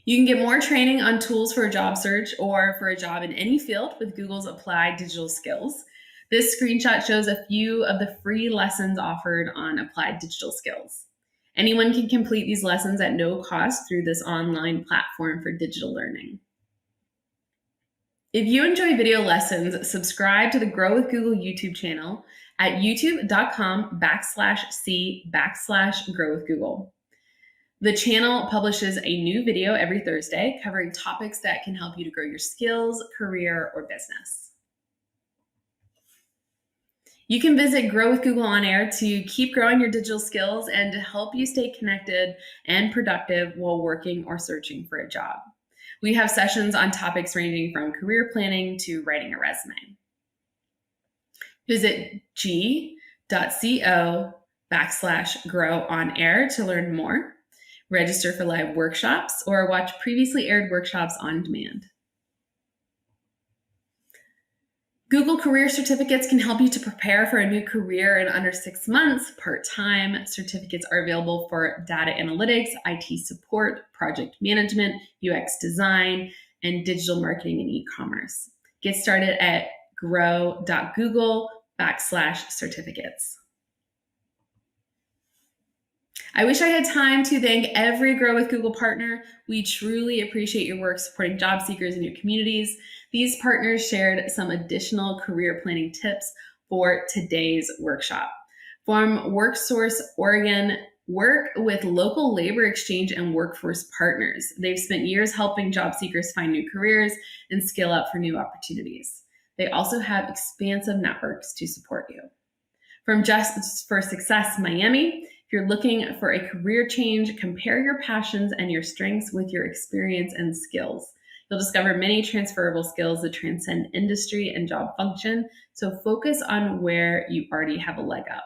You can get more training on tools for a job search or for a job in any field with Google's Applied Digital Skills. This screenshot shows a few of the free lessons offered on Applied Digital Skills. Anyone can complete these lessons at no cost through this online platform for digital learning. If you enjoy video lessons, subscribe to the Grow with Google YouTube channel at youtube.com/c/Grow with Google. The channel publishes a new video every Thursday covering topics that can help you to grow your skills, career, or business. You can visit Grow with Google on Air to keep growing your digital skills and to help you stay connected and productive while working or searching for a job. We have sessions on topics ranging from career planning to writing a resume. Visit g.co/grow-on-air to learn more, register for live workshops, or watch previously aired workshops on demand. Google Career Certificates can help you to prepare for a new career in under 6 months, part-time. Certificates are available for data analytics, IT support, project management, UX design, and digital marketing and e-commerce. Get started at grow.google/certificates. I wish I had time to thank every Grow with Google partner. We truly appreciate your work supporting job seekers in your communities. These partners shared some additional career planning tips for today's workshop. From WorkSource Oregon, work with local labor exchange and workforce partners. They've spent years helping job seekers find new careers and scale up for new opportunities. They also have expansive networks to support you. From Just for Success Miami, if you're looking for a career change, compare your passions and your strengths with your experience and skills. You'll discover many transferable skills that transcend industry and job function, so focus on where you already have a leg up.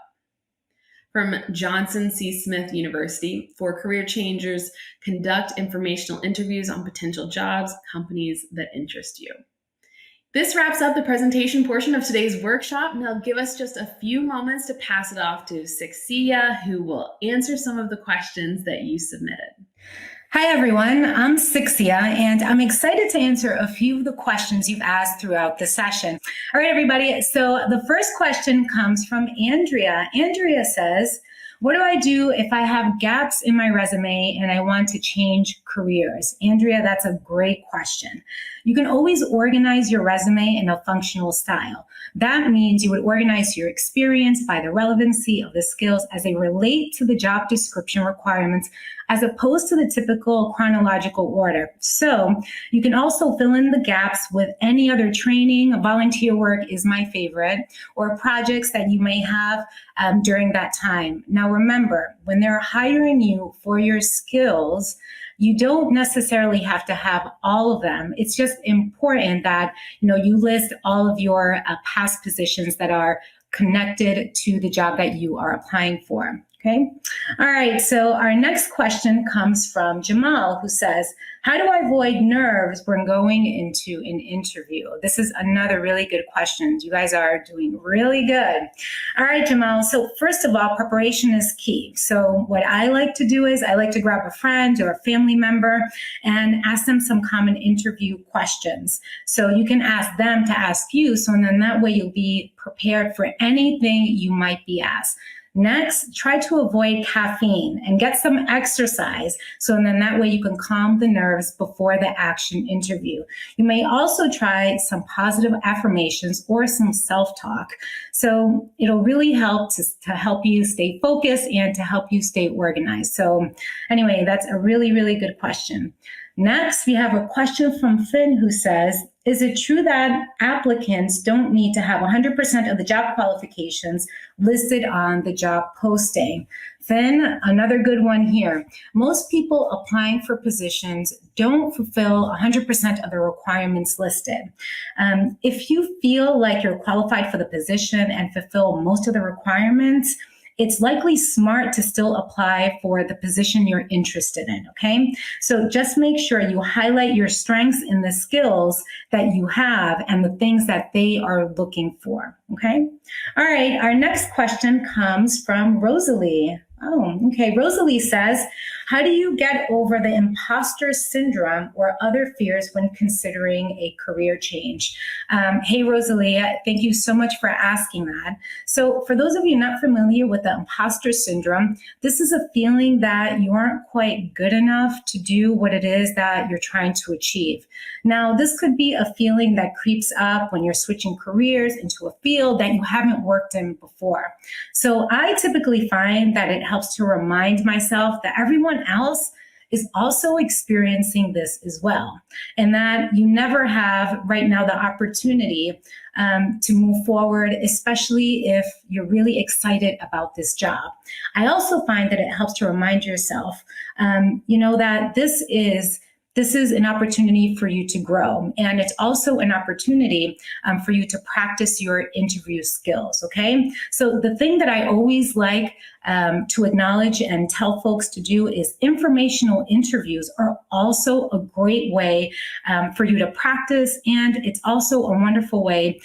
From Johnson C. Smith University, for career changers, conduct informational interviews on potential jobs, companies that interest you. This wraps up the presentation portion of today's workshop. Now give us just a few moments to pass it off to Sixia, who will answer some of the questions that you submitted. Hi, everyone. I'm Sixia, and I'm excited to answer a few of the questions you've asked throughout the session. All right, everybody. So the first question comes from Andrea. Andrea says, what do I do if I have gaps in my resume and I want to change careers? Andrea, that's a great question. You can always organize your resume in a functional style. That means you would organize your experience by the relevancy of the skills as they relate to the job description requirements, as opposed to the typical chronological order. So you can also fill in the gaps with any other training. Volunteer work is my favorite, or projects that you may have during that time. Now remember, when they're hiring you for your skills, you don't necessarily have to have all of them. It's just important that you list all of your past positions that are connected to the job that you are applying for. Okay. All right. So our next question comes from Jamal, who says, how do I avoid nerves when going into an interview? This is another really good question. You guys are doing really good. All right, Jamal. So first of all, preparation is key. So what I like to do is I like to grab a friend or a family member and ask them some common interview questions. So you can ask them to ask you. So then that way you'll be prepared for anything you might be asked. Next, try to avoid caffeine and get some exercise. So then that way you can calm the nerves before the action interview. You may also try some positive affirmations or some self-talk. So it'll really help to help you stay focused and to help you stay organized. So anyway, that's a really, really good question. Next, we have a question from Finn, who says, is it true that applicants don't need to have 100% of the job qualifications listed on the job posting? Finn, another good one here. Most people applying for positions don't fulfill 100% of the requirements listed. If you feel like you're qualified for the position and fulfill most of the requirements, it's likely smart to still apply for the position you're interested in, okay? So just make sure you highlight your strengths and the skills that you have and the things that they are looking for, okay? All right, our next question comes from Rosalie. Oh, okay. Rosalie says, how do you get over the imposter syndrome or other fears when considering a career change? Hey, Rosalie, thank you so much for asking that. So for those of you not familiar with the imposter syndrome, this is a feeling that you aren't quite good enough to do what it is that you're trying to achieve. Now, this could be a feeling that creeps up when you're switching careers into a field that you haven't worked in before. So I typically find that it helps to remind myself that everyone else is also experiencing this as well, and that you never have right now the opportunity to move forward, especially if you're really excited about this job. I also find that it helps to remind yourself, that this is an opportunity for you to grow. And it's also an opportunity for you to practice your interview skills, okay? So the thing that I always like to acknowledge and tell folks to do is informational interviews are also a great way for you to practice, and it's also a wonderful way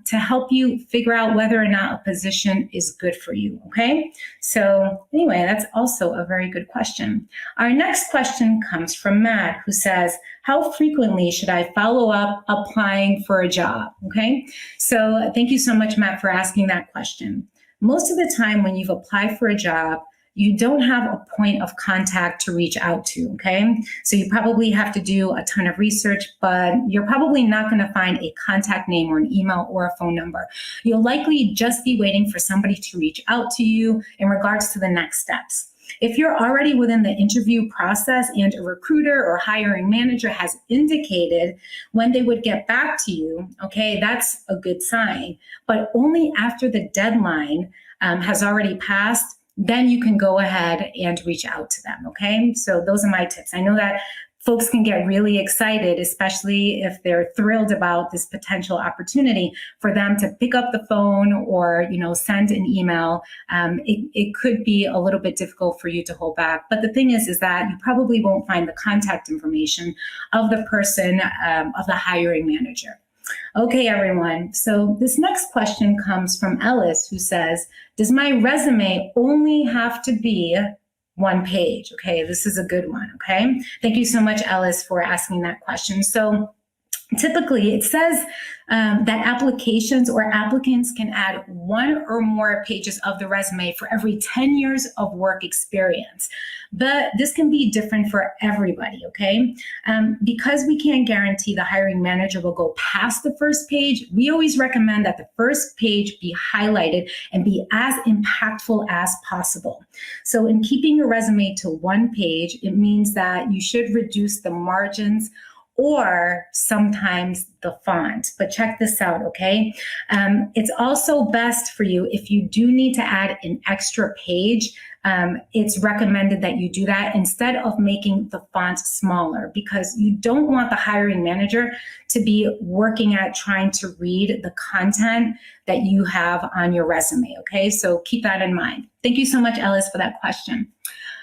to help you figure out whether or not a position is good for you, okay? So anyway, that's also a very good question. Our next question comes from Matt, who says, how frequently should I follow up applying for a job? Okay, so thank you so much, Matt, for asking that question. Most of the time when you've applied for a job, you don't have a point of contact to reach out to, okay? So you probably have to do a ton of research, but you're probably not going to find a contact name or an email or a phone number. You'll likely just be waiting for somebody to reach out to you in regards to the next steps. If you're already within the interview process and a recruiter or hiring manager has indicated when they would get back to you, okay, that's a good sign. But only after the deadline has already passed, then you can go ahead and reach out to them, okay? So those are my tips. I know that folks can get really excited, especially if they're thrilled about this potential opportunity for them to pick up the phone or, send an email. It could be a little bit difficult for you to hold back. But the thing is that you probably won't find the contact information of the person, of the hiring manager. Okay, everyone. So this next question comes from Ellis, who says, does my resume only have to be one page? Okay, this is a good one. Okay, thank you so much, Ellis, for asking that question. So typically it says that applications or applicants can add one or more pages of the resume for every 10 years of work experience. But this can be different for everybody, okay? Because we can't guarantee the hiring manager will go past the first page, we always recommend that the first page be highlighted and be as impactful as possible. So in keeping your resume to one page, it means that you should reduce the margins or sometimes the font. But check this out, okay? It's also best for you if you do need to add an extra page. It's recommended that you do that instead of making the font smaller, because you don't want the hiring manager to be working at trying to read the content that you have on your resume, okay? So keep that in mind. Thank you so much, Ellis, for that question.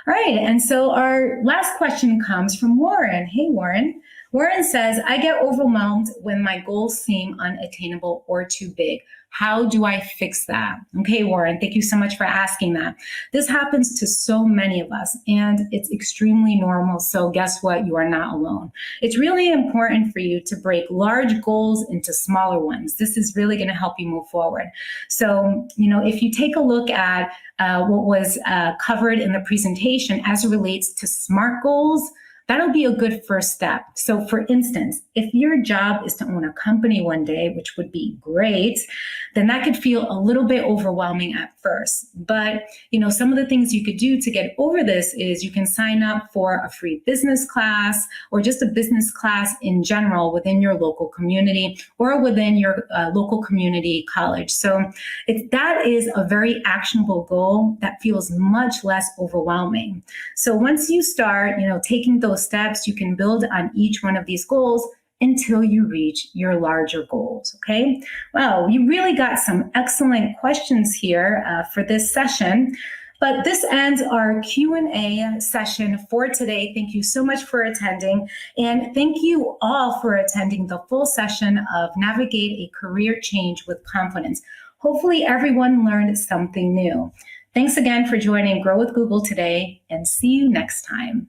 All right, and so our last question comes from Warren. Hey, Warren. Warren says, I get overwhelmed when my goals seem unattainable or too big. How do I fix that? Okay, Warren, thank you so much for asking that. This happens to so many of us, and it's extremely normal. So guess what? You are not alone. It's really important for you to break large goals into smaller ones. This is really going to help you move forward. So, if you take a look at what was covered in the presentation as it relates to SMART goals, that'll be a good first step. So for instance, if your job is to own a company one day, which would be great, then that could feel a little bit overwhelming at first. But, some of the things you could do to get over this is you can sign up for a free business class or just a business class in general within your local community or within your local community college. So that is a very actionable goal that feels much less overwhelming. So once you start, taking those steps, you can build on each one of these goals until you reach your larger goals, okay? Well, you really got some excellent questions here for this session, but this ends our Q&A session for today. Thank you so much for attending, and thank you all for attending the full session of Navigate a Career Change with Confidence. Hopefully everyone learned something new. Thanks again for joining Grow with Google today, and see you next time.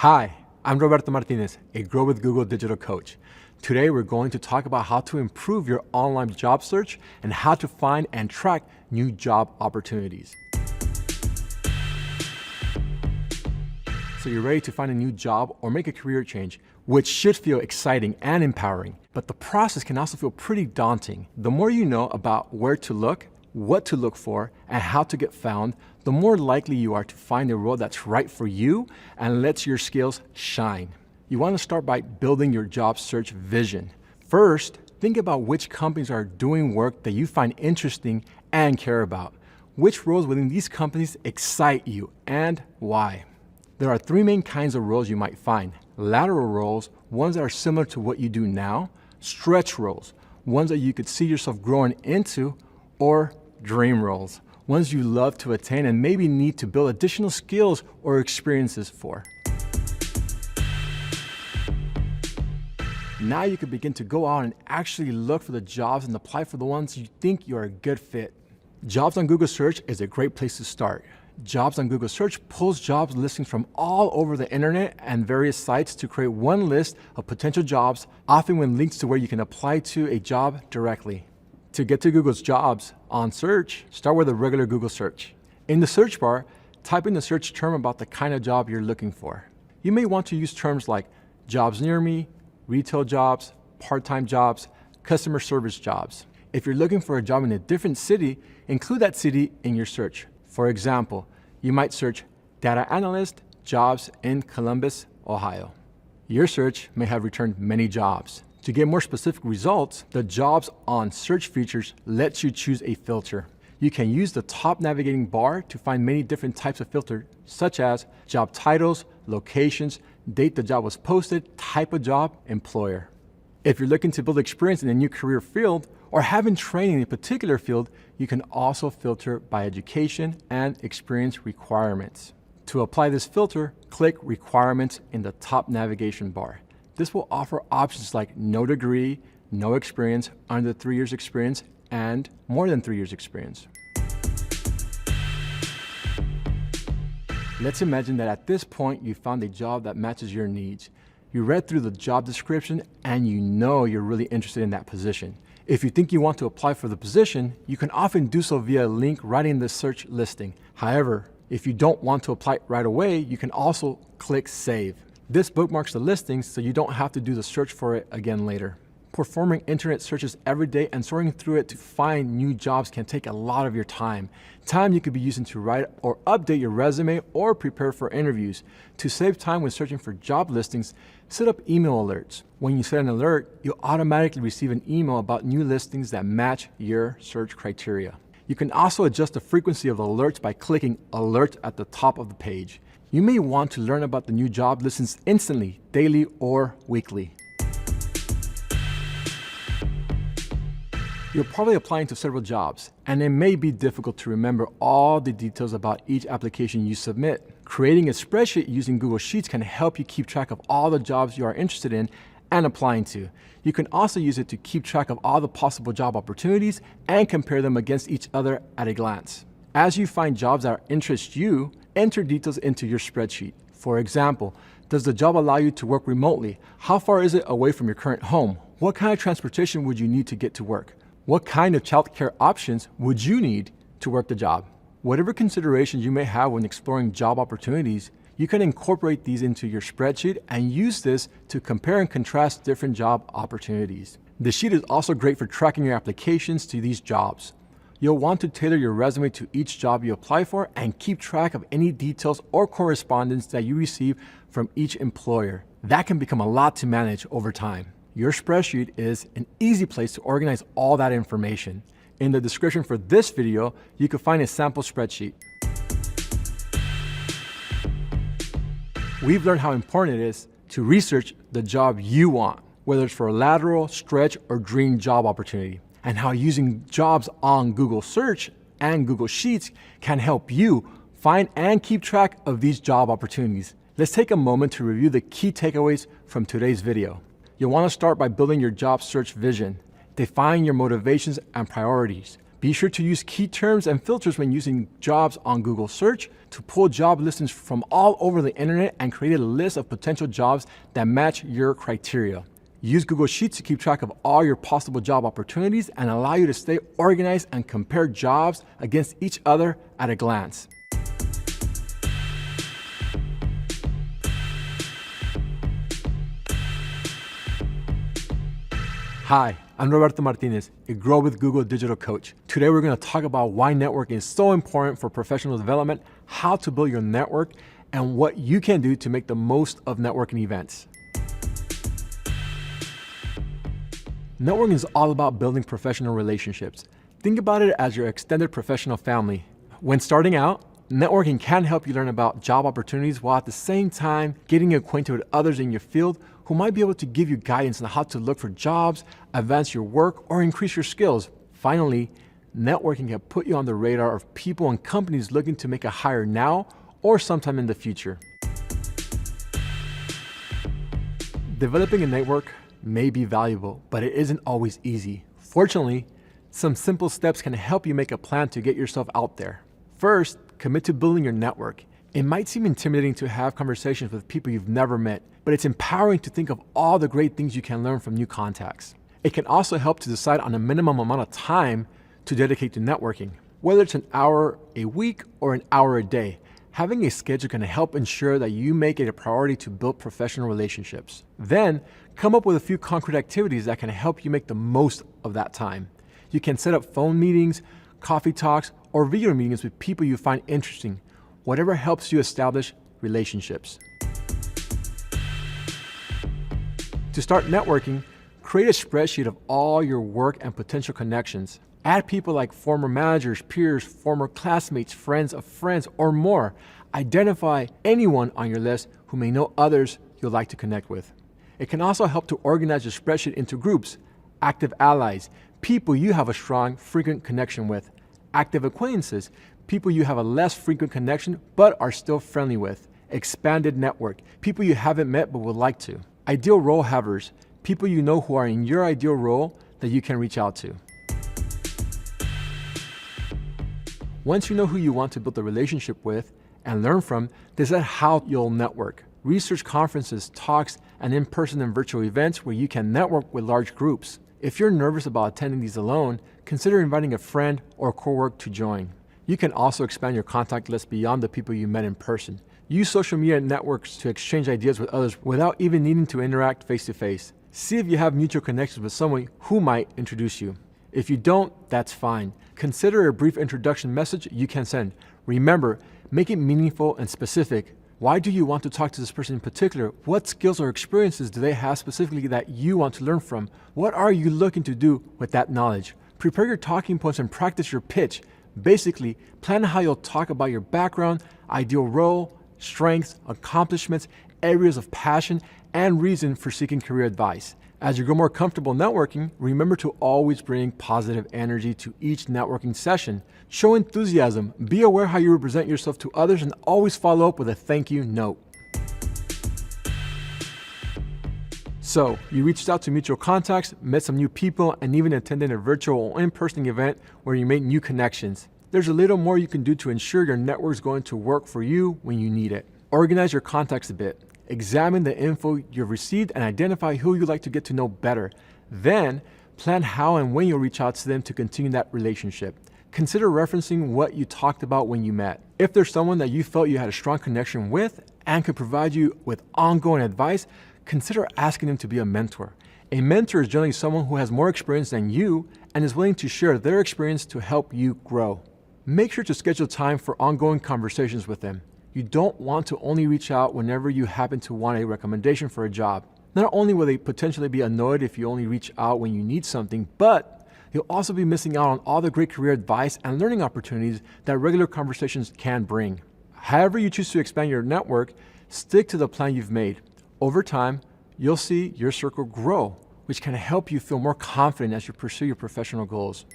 Hi, I'm Roberto Martinez, a Grow with Google digital coach. Today we're going to talk about how to improve your online job search and how to find and track new job opportunities. So you're ready to find a new job or make a career change, which should feel exciting and empowering, but the process can also feel pretty daunting. The more you know about where to look, what to look for, and how to get found, the more likely you are to find a role that's right for you and lets your skills shine. You want to start by building your job search vision. First, think about which companies are doing work that you find interesting and care about. Which roles within these companies excite you and why? There are three main kinds of roles you might find. Lateral roles, ones that are similar to what you do now. Stretch roles, ones that you could see yourself growing into, or dream roles, ones you love to attain and maybe need to build additional skills or experiences for. Now you can begin to go out and actually look for the jobs and apply for the ones you think you are a good fit. Jobs on Google Search is a great place to start. Jobs on Google Search pulls jobs listings from all over the internet and various sites to create one list of potential jobs, often with links to where you can apply to a job directly. To get to Google's jobs on search, start with a regular Google search. In the search bar, type in the search term about the kind of job you're looking for. You may want to use terms like jobs near me, retail jobs, part-time jobs, customer service jobs. If you're looking for a job in a different city, include that city in your search. For example, you might search data analyst jobs in Columbus, Ohio. Your search may have returned many jobs. To get more specific results, the Jobs on Search features lets you choose a filter. You can use the top navigating bar to find many different types of filters, such as job titles, locations, date the job was posted, type of job, employer. If you're looking to build experience in a new career field or having training in a particular field, you can also filter by education and experience requirements. To apply this filter, click Requirements in the top navigation bar. This will offer options like no degree, no experience, under 3 years experience, and more than 3 years experience. Let's imagine that at this point you found a job that matches your needs. You read through the job description and you know you're really interested in that position. If you think you want to apply for the position, you can often do so via a link right in the search listing. However, if you don't want to apply right away, you can also click Save. This bookmarks the listing so you don't have to do the search for it again later. Performing internet searches every day and sorting through it to find new jobs can take a lot of your time. Time you could be using to write or update your resume or prepare for interviews. To save time when searching for job listings, set up email alerts. When you set an alert, you'll automatically receive an email about new listings that match your search criteria. You can also adjust the frequency of alerts by clicking Alert at the top of the page. You may want to learn about the new job listings instantly, daily, or weekly. You're probably applying to several jobs, and it may be difficult to remember all the details about each application you submit. Creating a spreadsheet using Google Sheets can help you keep track of all the jobs you are interested in and applying to. You can also use it to keep track of all the possible job opportunities and compare them against each other at a glance. As you find jobs that interest you, enter details into your spreadsheet. For example, does the job allow you to work remotely? How far is it away from your current home? What kind of transportation would you need to get to work? What kind of childcare options would you need to work the job? Whatever considerations you may have when exploring job opportunities, you can incorporate these into your spreadsheet and use this to compare and contrast different job opportunities. The sheet is also great for tracking your applications to these jobs. You'll want to tailor your resume to each job you apply for and keep track of any details or correspondence that you receive from each employer. That can become a lot to manage over time. Your spreadsheet is an easy place to organize all that information. In the description for this video, you can find a sample spreadsheet. We've learned how important it is to research the job you want, whether it's for a lateral, stretch, or dream job opportunity, and how using jobs on Google Search and Google Sheets can help you find and keep track of these job opportunities. Let's take a moment to review the key takeaways from today's video. You'll want to start by building your job search vision. Define your motivations and priorities. Be sure to use key terms and filters when using jobs on Google Search to pull job listings from all over the internet and create a list of potential jobs that match your criteria. Use Google Sheets to keep track of all your possible job opportunities and allow you to stay organized and compare jobs against each other at a glance. Hi, I'm Roberto Martinez, a Grow with Google digital coach. Today we're going to talk about why networking is so important for professional development, how to build your network, and what you can do to make the most of networking events. Networking is all about building professional relationships. Think about it as your extended professional family. When starting out, networking can help you learn about job opportunities while at the same time getting acquainted with others in your field who might be able to give you guidance on how to look for jobs, advance your work, or increase your skills. Finally, networking can put you on the radar of people and companies looking to make a hire now or sometime in the future. Developing a network may be valuable, but it isn't always easy. Fortunately, some simple steps can help you make a plan to get yourself out there. First, commit to building your network. It might seem intimidating to have conversations with people you've never met, but it's empowering to think of all the great things you can learn from new contacts. It can also help to decide on a minimum amount of time to dedicate to networking. Whether it's an hour a week or an hour a day, having a schedule can help ensure that you make it a priority to build professional relationships. Then, come up with a few concrete activities that can help you make the most of that time. You can set up phone meetings, coffee talks, or video meetings with people you find interesting, whatever helps you establish relationships. To start networking, create a spreadsheet of all your work and potential connections. Add people like former managers, peers, former classmates, friends of friends, or more. Identify anyone on your list who may know others you'll like to connect with. It can also help to organize your spreadsheet into groups: active allies, people you have a strong, frequent connection with; active acquaintances, people you have a less frequent connection but are still friendly with; expanded network, people you haven't met but would like to; ideal role havers, people you know who are in your ideal role that you can reach out to. Once you know who you want to build a relationship with and learn from, decide how you'll network. Research conferences, talks, and in-person and virtual events where you can network with large groups. If you're nervous about attending these alone, consider inviting a friend or coworker to join. You can also expand your contact list beyond the people you met in person. Use social media networks to exchange ideas with others without even needing to interact face-to-face. See if you have mutual connections with someone who might introduce you. If you don't, that's fine. Consider a brief introduction message you can send. Remember, make it meaningful and specific. Why do you want to talk to this person in particular? What skills or experiences do they have specifically that you want to learn from? What are you looking to do with that knowledge? Prepare your talking points and practice your pitch. Basically, plan how you'll talk about your background, ideal role, strengths, accomplishments, areas of passion, and reason for seeking career advice. As you grow more comfortable networking, remember to always bring positive energy to each networking session. Show enthusiasm, be aware how you represent yourself to others, and always follow up with a thank you note. So, you reached out to mutual contacts, met some new people, and even attended a virtual or in-person event where you made new connections. There's a little more you can do to ensure your network is going to work for you when you need it. Organize your contacts a bit. Examine the info you've received and identify who you'd like to get to know better. Then, plan how and when you'll reach out to them to continue that relationship. Consider referencing what you talked about when you met. If there's someone that you felt you had a strong connection with and could provide you with ongoing advice, consider asking them to be a mentor. A mentor is generally someone who has more experience than you and is willing to share their experience to help you grow. Make sure to schedule time for ongoing conversations with them. You don't want to only reach out whenever you happen to want a recommendation for a job. Not only will they potentially be annoyed if you only reach out when you need something, but you'll also be missing out on all the great career advice and learning opportunities that regular conversations can bring. However you choose to expand your network, stick to the plan you've made. Over time, you'll see your circle grow, which can help you feel more confident as you pursue your professional goals.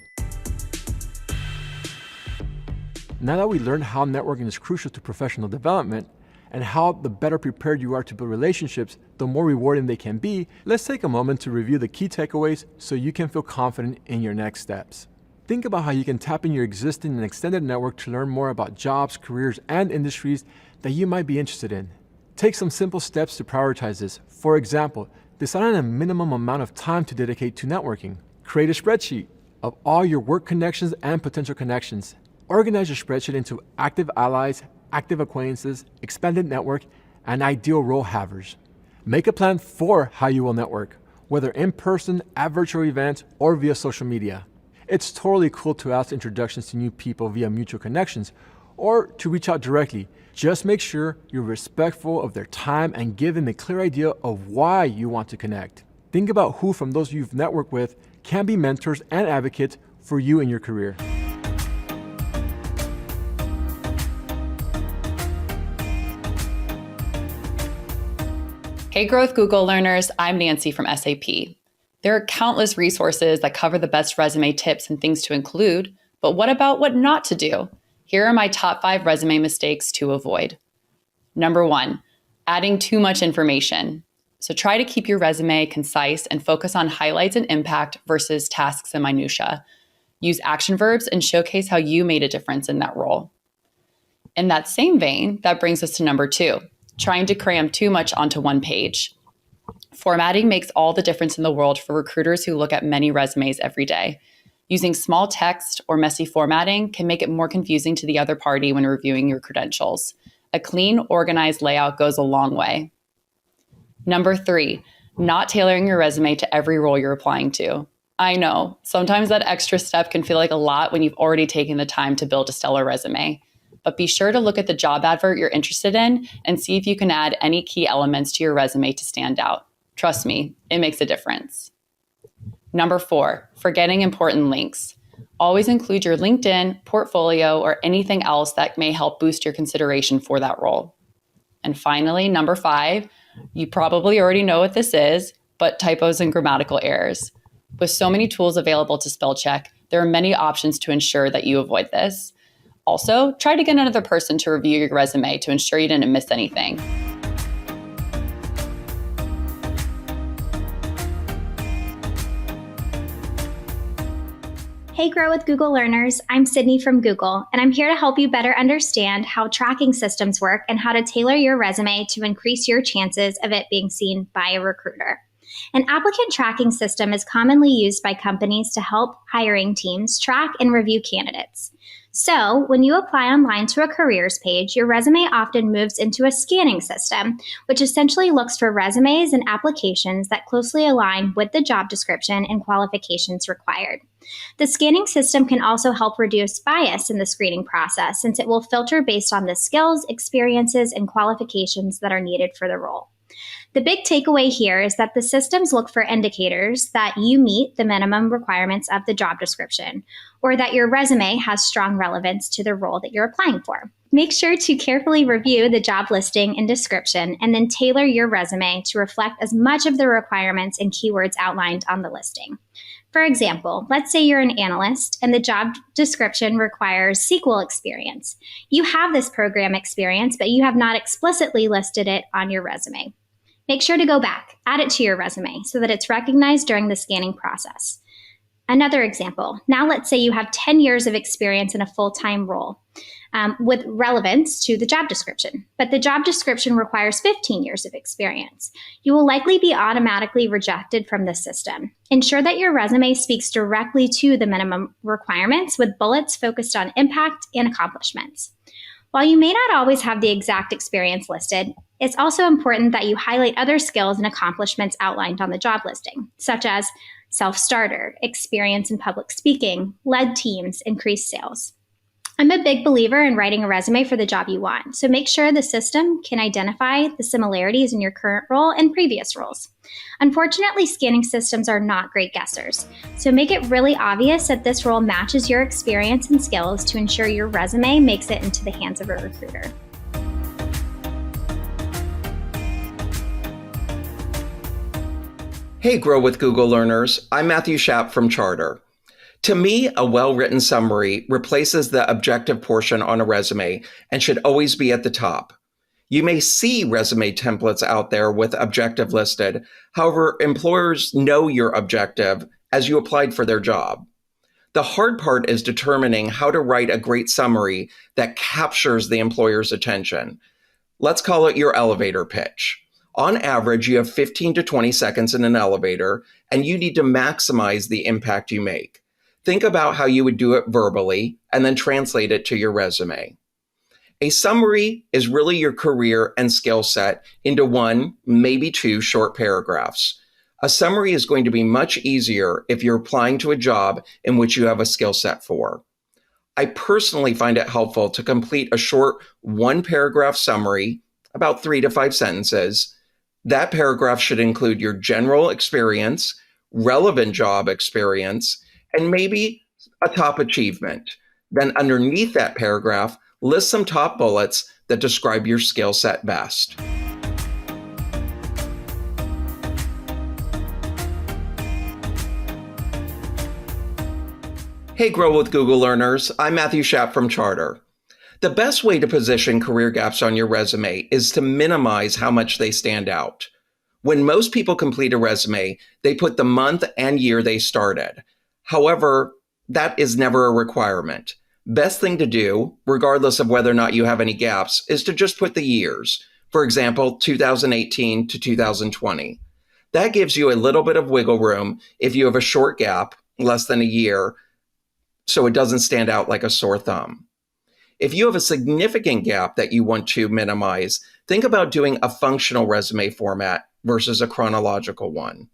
Now that we learned how networking is crucial to professional development and how the better prepared you are to build relationships, the more rewarding they can be, let's take a moment to review the key takeaways so you can feel confident in your next steps. Think about how you can tap in your existing and extended network to learn more about jobs, careers, and industries that you might be interested in. Take some simple steps to prioritize this. For example, decide on a minimum amount of time to dedicate to networking. Create a spreadsheet of all your work connections and potential connections. Organize your spreadsheet into active allies, active acquaintances, expanded network, and ideal role havers. Make a plan for how you will network, whether in person, at virtual events, or via social media. It's totally cool to ask introductions to new people via mutual connections or to reach out directly. Just make sure you're respectful of their time and give them a clear idea of why you want to connect. Think about who from those you've networked with can be mentors and advocates for you in your career. Hey Growth Google learners, I'm Nancy from SAP. There are countless resources that cover the best resume tips and things to include, but what about what not to do? Here are my top 5 resume mistakes to avoid. Number 1, adding too much information. So try to keep your resume concise and focus on highlights and impact versus tasks and minutia. Use action verbs and showcase how you made a difference in that role. In that same vein, that brings us to number 2, trying to cram too much onto one page. Formatting makes all the difference in the world for recruiters who look at many resumes every day. Using small text or messy formatting can make it more confusing to the other party when reviewing your credentials. A clean, organized layout goes a long way. Number 3, not tailoring your resume to every role you're applying to. I know, sometimes that extra step can feel like a lot when you've already taken the time to build a stellar resume. But be sure to look at the job advert you're interested in and see if you can add any key elements to your resume to stand out. Trust me, it makes a difference. Number 4, forgetting important links. Always include your LinkedIn, portfolio, or anything else that may help boost your consideration for that role. And finally, number 5, you probably already know what this is, but typos and grammatical errors. With so many tools available to spell check, there are many options to ensure that you avoid this. Also, try to get another person to review your resume to ensure you didn't miss anything. Hey Grow with Google learners, I'm Sydney from Google, and I'm here to help you better understand how tracking systems work and how to tailor your resume to increase your chances of it being seen by a recruiter. An applicant tracking system is commonly used by companies to help hiring teams track and review candidates. So, when you apply online to a careers page, your resume often moves into a scanning system, which essentially looks for resumes and applications that closely align with the job description and qualifications required. The scanning system can also help reduce bias in the screening process, since it will filter based on the skills, experiences, and qualifications that are needed for the role. The big takeaway here is that the systems look for indicators that you meet the minimum requirements of the job description, or that your resume has strong relevance to the role that you're applying for. Make sure to carefully review the job listing and description, and then tailor your resume to reflect as much of the requirements and keywords outlined on the listing. For example, let's say you're an analyst and the job description requires SQL experience. You have this program experience, but you have not explicitly listed it on your resume. Make sure to go back, add it to your resume so that it's recognized during the scanning process. Another example, now let's say you have 10 years of experience in a full-time role with relevance to the job description, but the job description requires 15 years of experience. You will likely be automatically rejected from the system. Ensure that your resume speaks directly to the minimum requirements with bullets focused on impact and accomplishments. While you may not always have the exact experience listed, it's also important that you highlight other skills and accomplishments outlined on the job listing, such as self-starter, experience in public speaking, led teams, increased sales. I'm a big believer in writing a resume for the job you want, so make sure the system can identify the similarities in your current role and previous roles. Unfortunately, scanning systems are not great guessers, so make it really obvious that this role matches your experience and skills to ensure your resume makes it into the hands of a recruiter. Hey, Grow with Google learners. I'm Matthew Schaap from Charter. To me, a well-written summary replaces the objective portion on a resume and should always be at the top. You may see resume templates out there with objective listed. However, employers know your objective as you applied for their job. The hard part is determining how to write a great summary that captures the employer's attention. Let's call it your elevator pitch. On average, you have 15 to 20 seconds in an elevator, and you need to maximize the impact you make. Think about how you would do it verbally and then translate it to your resume. A summary is really your career and skill set into 1, maybe 2 short paragraphs. A summary is going to be much easier if you're applying to a job in which you have a skill set for. I personally find it helpful to complete a short 1-paragraph summary, about 3 to 5 sentences. That paragraph should include your general experience, relevant job experience, and maybe a top achievement. Then underneath that paragraph, list some top bullets that describe your skill set best. Hey, Grow with Google learners. I'm Matthew Schapp from Charter. The best way to position career gaps on your resume is to minimize how much they stand out. When most people complete a resume, they put the month and year they started. However, that is never a requirement. Best thing to do, regardless of whether or not you have any gaps, is to just put the years. For example, 2018 to 2020. That gives you a little bit of wiggle room if you have a short gap, less than a year, so it doesn't stand out like a sore thumb. If you have a significant gap that you want to minimize, think about doing a functional resume format versus a chronological one.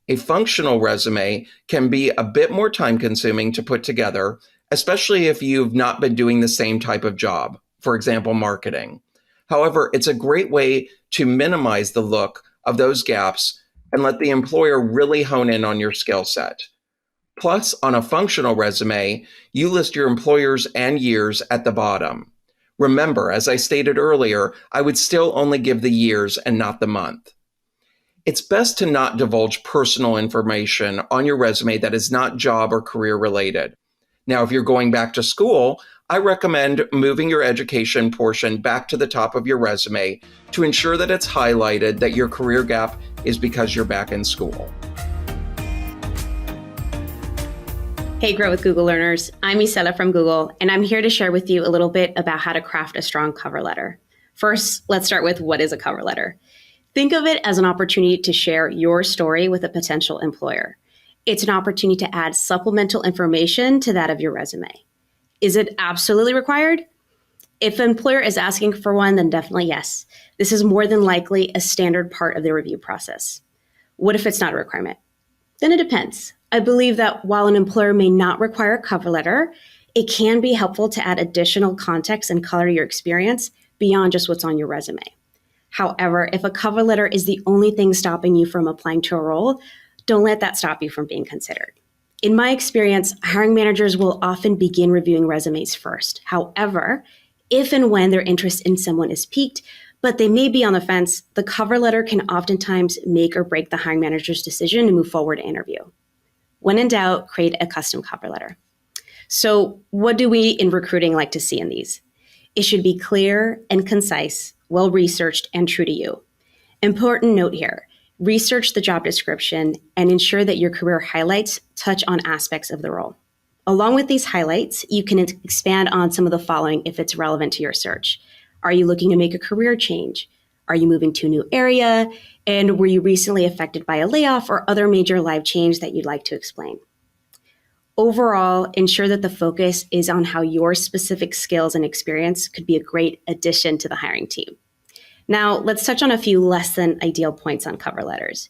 A functional resume can be a bit more time consuming to put together, especially if you've not been doing the same type of job, for example, marketing. However, it's a great way to minimize the look of those gaps and let the employer really hone in on your skill set. Plus, on a functional resume, you list your employers and years at the bottom. Remember, as I stated earlier, I would still only give the years and not the month. It's best to not divulge personal information on your resume that is not job or career related. Now, if you're going back to school, I recommend moving your education portion back to the top of your resume to ensure that it's highlighted that your career gap is because you're back in school. Hey, Grow with Google learners. I'm Isela from Google, and I'm here to share with you a little bit about how to craft a strong cover letter. First, let's start with what is a cover letter. Think of it as an opportunity to share your story with a potential employer. It's an opportunity to add supplemental information to that of your resume. Is it absolutely required? If an employer is asking for one, then definitely yes. This is more than likely a standard part of the review process. What if it's not a requirement? Then it depends. I believe that while an employer may not require a cover letter, it can be helpful to add additional context and color to your experience beyond just what's on your resume. However, if a cover letter is the only thing stopping you from applying to a role, don't let that stop you from being considered. In my experience, hiring managers will often begin reviewing resumes first. However, if and when their interest in someone is piqued, but they may be on the fence, the cover letter can oftentimes make or break the hiring manager's decision to move forward to interview. When in doubt, create a custom cover letter. So what do we in recruiting like to see in these? It should be clear and concise, well-researched, and true to you. Important note here, research the job description and ensure that your career highlights touch on aspects of the role. Along with these highlights, you can expand on some of the following if it's relevant to your search. Are you looking to make a career change? Are you moving to a new area? And were you recently affected by a layoff or other major life change that you'd like to explain? Overall, ensure that the focus is on how your specific skills and experience could be a great addition to the hiring team. Now, let's touch on a few less than ideal points on cover letters.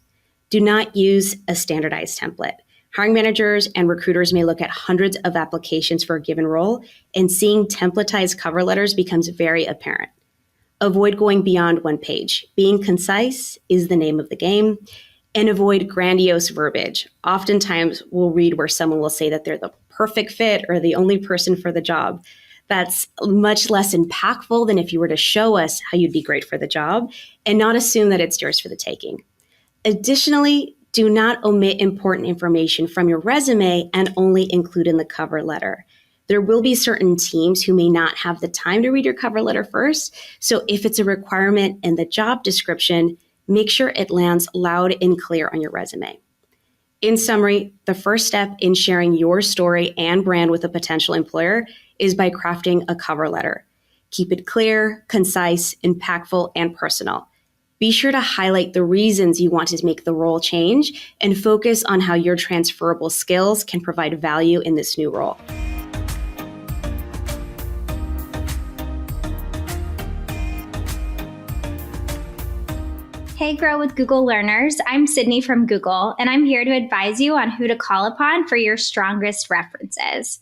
Do not use a standardized template. Hiring managers and recruiters may look at hundreds of applications for a given role, and seeing templatized cover letters becomes very apparent. Avoid going beyond one page. Being concise is the name of the game, and avoid grandiose verbiage. Oftentimes, we'll read where someone will say that they're the perfect fit or the only person for the job. That's much less impactful than if you were to show us how you'd be great for the job and not assume that it's yours for the taking. Additionally, do not omit important information from your resume and only include in the cover letter. There will be certain teams who may not have the time to read your cover letter first, so if it's a requirement in the job description, make sure it lands loud and clear on your resume. In summary, the first step in sharing your story and brand with a potential employer is by crafting a cover letter. Keep it clear, concise, impactful, and personal. Be sure to highlight the reasons you want to make the role change and focus on how your transferable skills can provide value in this new role. Hey, Grow with Google learners. I'm Sydney from Google, and I'm here to advise you on who to call upon for your strongest references.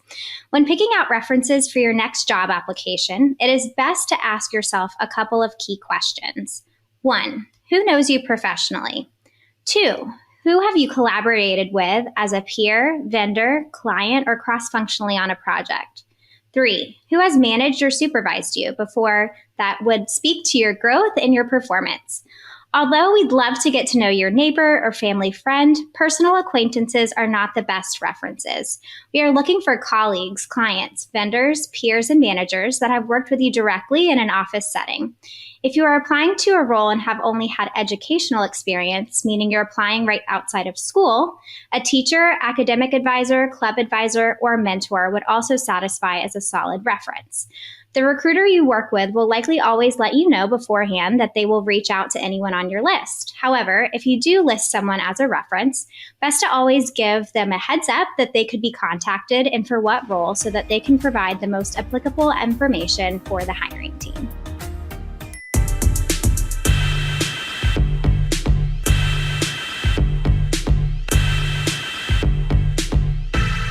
When picking out references for your next job application, it is best to ask yourself a couple of key questions. 1, who knows you professionally? 2, who have you collaborated with as a peer, vendor, client, or cross-functionally on a project? 3, who has managed or supervised you before that would speak to your growth and your performance? Although we'd love to get to know your neighbor or family friend, personal acquaintances are not the best references. We are looking for colleagues, clients, vendors, peers, and managers that have worked with you directly in an office setting. If you are applying to a role and have only had educational experience, meaning you're applying right outside of school, a teacher, academic advisor, club advisor, or mentor would also satisfy as a solid reference. The recruiter you work with will likely always let you know beforehand that they will reach out to anyone on your list. However, if you do list someone as a reference, best to always give them a heads up that they could be contacted and for what role so that they can provide the most applicable information for the hiring team.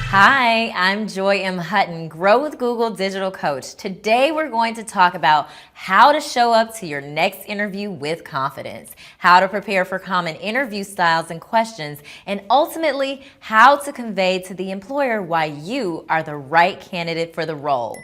Hi, I'm Joy M. Hutton, Grow with Google Digital Coach. Today we're going to talk about how to show up to your next interview with confidence, how to prepare for common interview styles and questions, and ultimately how to convey to the employer why you are the right candidate for the role.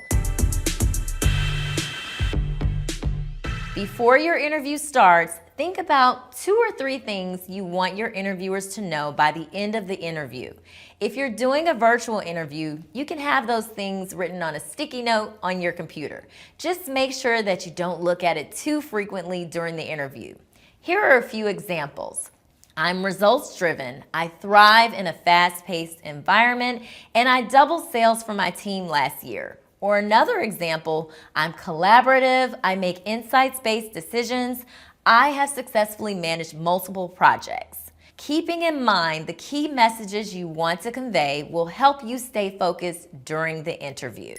Before your interview starts, think about 2 or 3 things you want your interviewers to know by the end of the interview. If you're doing a virtual interview, you can have those things written on a sticky note on your computer. Just make sure that you don't look at it too frequently during the interview. Here are a few examples. I'm results driven. I thrive in a fast-paced environment, and I doubled sales for my team last year. Or another example, I'm collaborative. I make insights-based decisions. I have successfully managed multiple projects. Keeping in mind the key messages you want to convey will help you stay focused during the interview.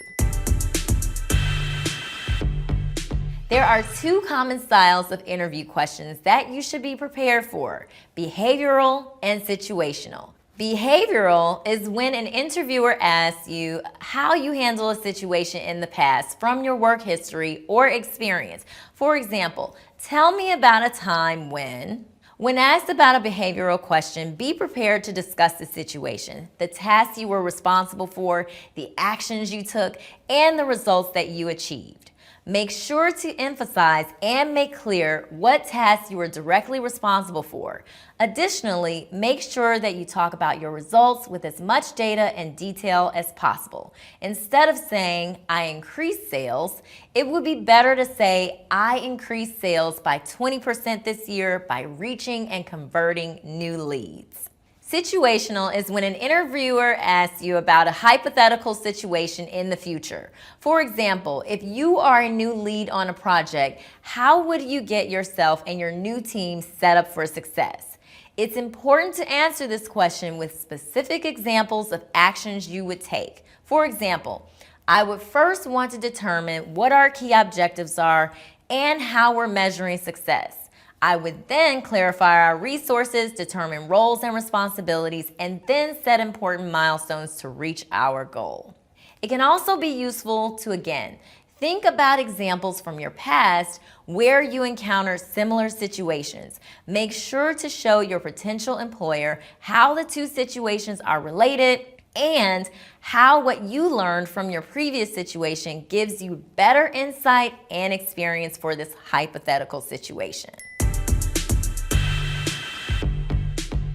There are 2 common styles of interview questions that you should be prepared for: behavioral and situational. Behavioral is when an interviewer asks you how you handle a situation in the past from your work history or experience. For example, tell me about a time when... When asked about a behavioral question, be prepared to discuss the situation, the tasks you were responsible for, the actions you took, and the results that you achieved. Make sure to emphasize and make clear what tasks you were directly responsible for. Additionally, make sure that you talk about your results with as much data and detail as possible. Instead of saying, I increased sales, it would be better to say, I increased sales by 20% this year by reaching and converting new leads. Situational is when an interviewer asks you about a hypothetical situation in the future. For example, if you are a new lead on a project, how would you get yourself and your new team set up for success? It's important to answer this question with specific examples of actions you would take. For example, I would first want to determine what our key objectives are and how we're measuring success. I would then clarify our resources, determine roles and responsibilities, and then set important milestones to reach our goal. It can also be useful to, again, think about examples from your past where you encountered similar situations. Make sure to show your potential employer how the 2 situations are related and how what you learned from your previous situation gives you better insight and experience for this hypothetical situation.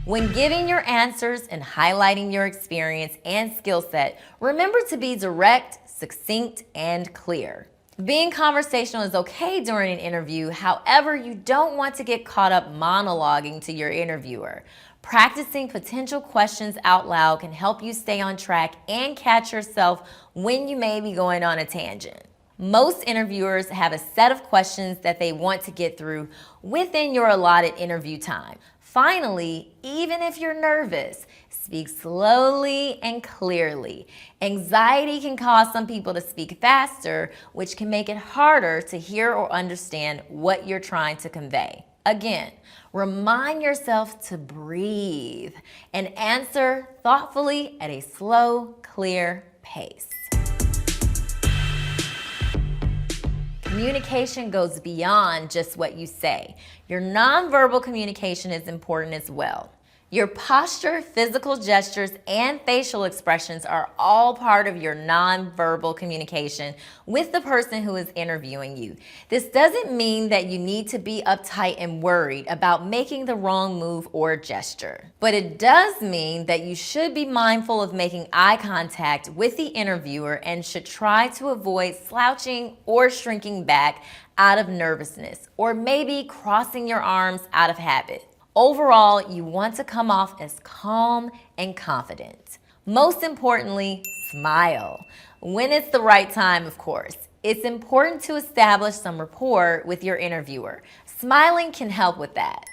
When giving your answers and highlighting your experience and skill set, remember to be direct, succinct, and clear. Being conversational is okay during an interview, however, you don't want to get caught up monologuing to your interviewer. Practicing potential questions out loud can help you stay on track and catch yourself when you may be going on a tangent. Most interviewers have a set of questions that they want to get through within your allotted interview time. Finally, even if you're nervous, speak slowly and clearly. Anxiety can cause some people to speak faster, which can make it harder to hear or understand what you're trying to convey. Again, remind yourself to breathe and answer thoughtfully at a slow, clear pace. Communication goes beyond just what you say. Your nonverbal communication is important as well. Your posture, physical gestures, and facial expressions are all part of your nonverbal communication with the person who is interviewing you. This doesn't mean that you need to be uptight and worried about making the wrong move or gesture, but it does mean that you should be mindful of making eye contact with the interviewer and should try to avoid slouching or shrinking back out of nervousness, or maybe crossing your arms out of habit. Overall, you want to come off as calm and confident. Most importantly, smile. When it's the right time, of course. It's important to establish some rapport with your interviewer. Smiling can help with that.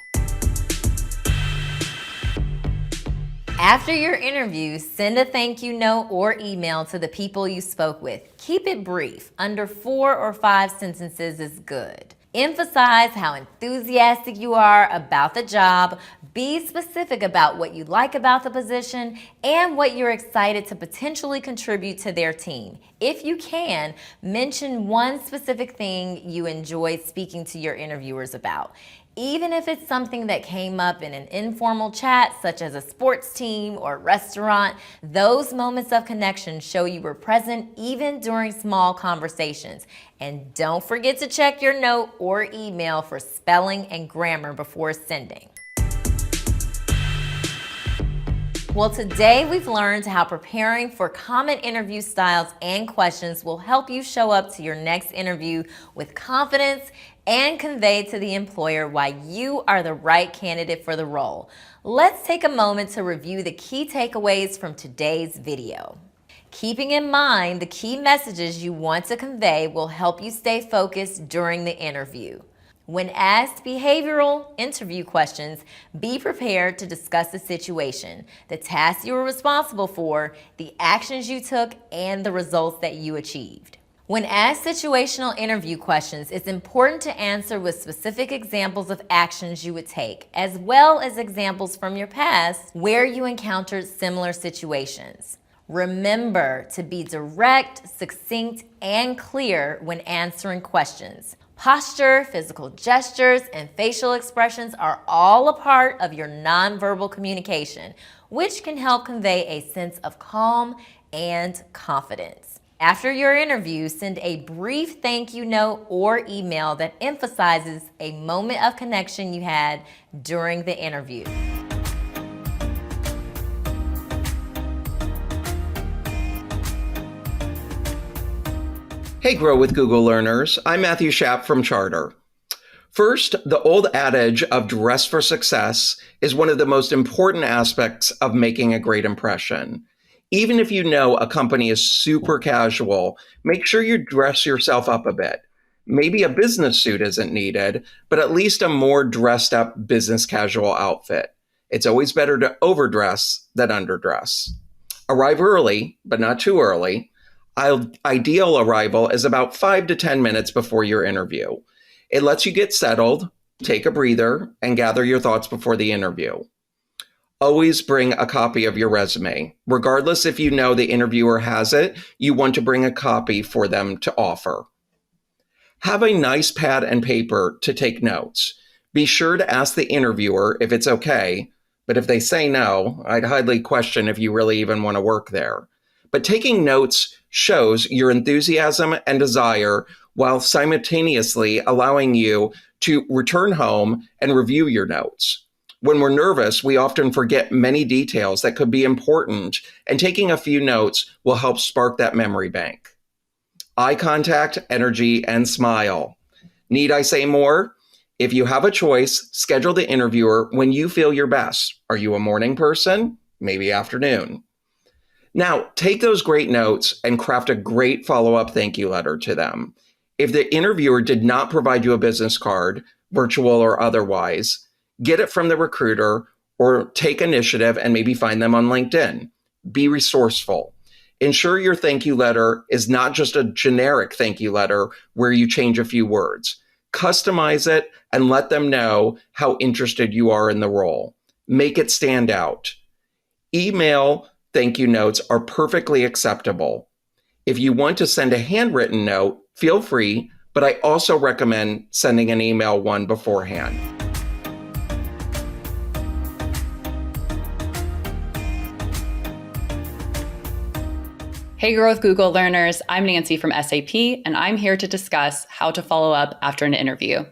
After your interview, send a thank you note or email to the people you spoke with. Keep it brief. Under 4 or 5 sentences is good. Emphasize how enthusiastic you are about the job. Be specific about what you like about the position and what you're excited to potentially contribute to their team. If you can, mention one specific thing you enjoyed speaking to your interviewers about. Even if it's something that came up in an informal chat, such as a sports team or restaurant, those moments of connection show you were present even during small conversations. And don't forget to check your note or email for spelling and grammar before sending. Well, today we've learned how preparing for common interview styles and questions will help you show up to your next interview with confidence and convey to the employer why you are the right candidate for the role. Let's take a moment to review the key takeaways from today's video. Keeping in mind the key messages you want to convey will help you stay focused during the interview. When asked behavioral interview questions, be prepared to discuss the situation, the tasks you were responsible for, the actions you took, and the results that you achieved. When asked situational interview questions, it's important to answer with specific examples of actions you would take, as well as examples from your past where you encountered similar situations. Remember to be direct, succinct, and clear when answering questions. Posture, physical gestures, and facial expressions are all a part of your nonverbal communication, which can help convey a sense of calm and confidence. After your interview, send a brief thank you note or email that emphasizes a moment of connection you had during the interview. Hey, Grow with Google learners. I'm Matthew Schaap from Charter. First, the old adage of dress for success is one of the most important aspects of making a great impression. Even if you know a company is super casual, make sure you dress yourself up a bit. Maybe a business suit isn't needed, but at least a more dressed up business casual outfit. It's always better to overdress than underdress. Arrive early, but not too early. Ideal arrival is about 5 to 10 minutes before your interview. It lets you get settled, take a breather, and gather your thoughts before the interview. Always bring a copy of your resume. Regardless if you know the interviewer has it, you want to bring a copy for them to offer. Have a nice pad and paper to take notes. Be sure to ask the interviewer if it's okay, but if they say no, I'd highly question if you really even want to work there. But taking notes shows your enthusiasm and desire while simultaneously allowing you to return home and review your notes. When we're nervous, we often forget many details that could be important, and taking a few notes will help spark that memory bank. Eye contact, energy, and smile. Need I say more? If you have a choice, schedule the interviewer when you feel your best. Are you a morning person? Maybe afternoon. Now, take those great notes and craft a great follow-up thank you letter to them. If the interviewer did not provide you a business card, virtual or otherwise, get it from the recruiter or take initiative and maybe find them on LinkedIn. Be resourceful. Ensure your thank you letter is not just a generic thank you letter where you change a few words. Customize it and let them know how interested you are in the role. Make it stand out. Email thank you notes are perfectly acceptable. If you want to send a handwritten note, feel free, but I also recommend sending an email one beforehand. Hey, Grow with Google learners, I'm Nancy from SAP, and I'm here to discuss how to follow up after an interview.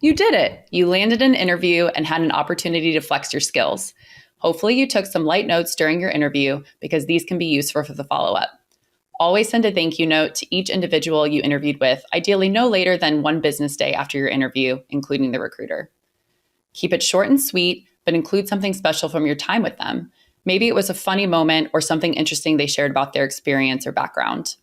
You did it. You landed an interview and had an opportunity to flex your skills. Hopefully you took some light notes during your interview because these can be useful for the follow-up. Always send a thank you note to each individual you interviewed with, ideally no later than 1 business day after your interview, including the recruiter. Keep it short and sweet, but include something special from your time with them. Maybe it was a funny moment or something interesting they shared about their experience or background.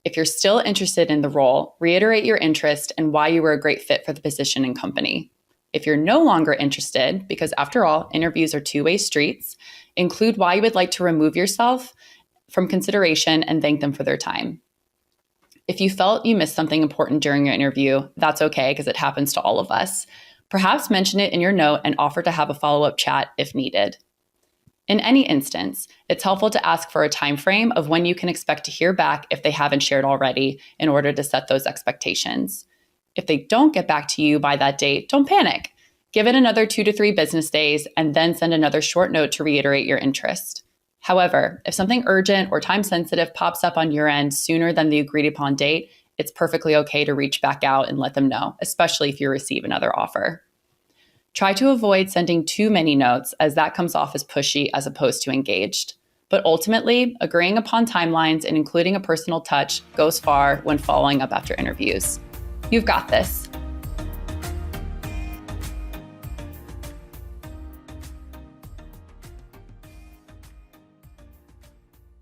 If you're still interested in the role, reiterate your interest and why you were a great fit for the position and company. If you're no longer interested, because after all, interviews are two-way streets, include why you would like to remove yourself from consideration and thank them for their time. If you felt you missed something important during your interview, that's okay because it happens to all of us. Perhaps mention it in your note and offer to have a follow-up chat if needed. In any instance, it's helpful to ask for a time frame of when you can expect to hear back if they haven't shared already in order to set those expectations. If they don't get back to you by that date, don't panic. Give it another 2 to 3 business days and then send another short note to reiterate your interest. However, if something urgent or time sensitive pops up on your end sooner than the agreed upon date, it's perfectly okay to reach back out and let them know, especially if you receive another offer. Try to avoid sending too many notes as that comes off as pushy as opposed to engaged. But ultimately, agreeing upon timelines and including a personal touch goes far when following up after interviews. You've got this.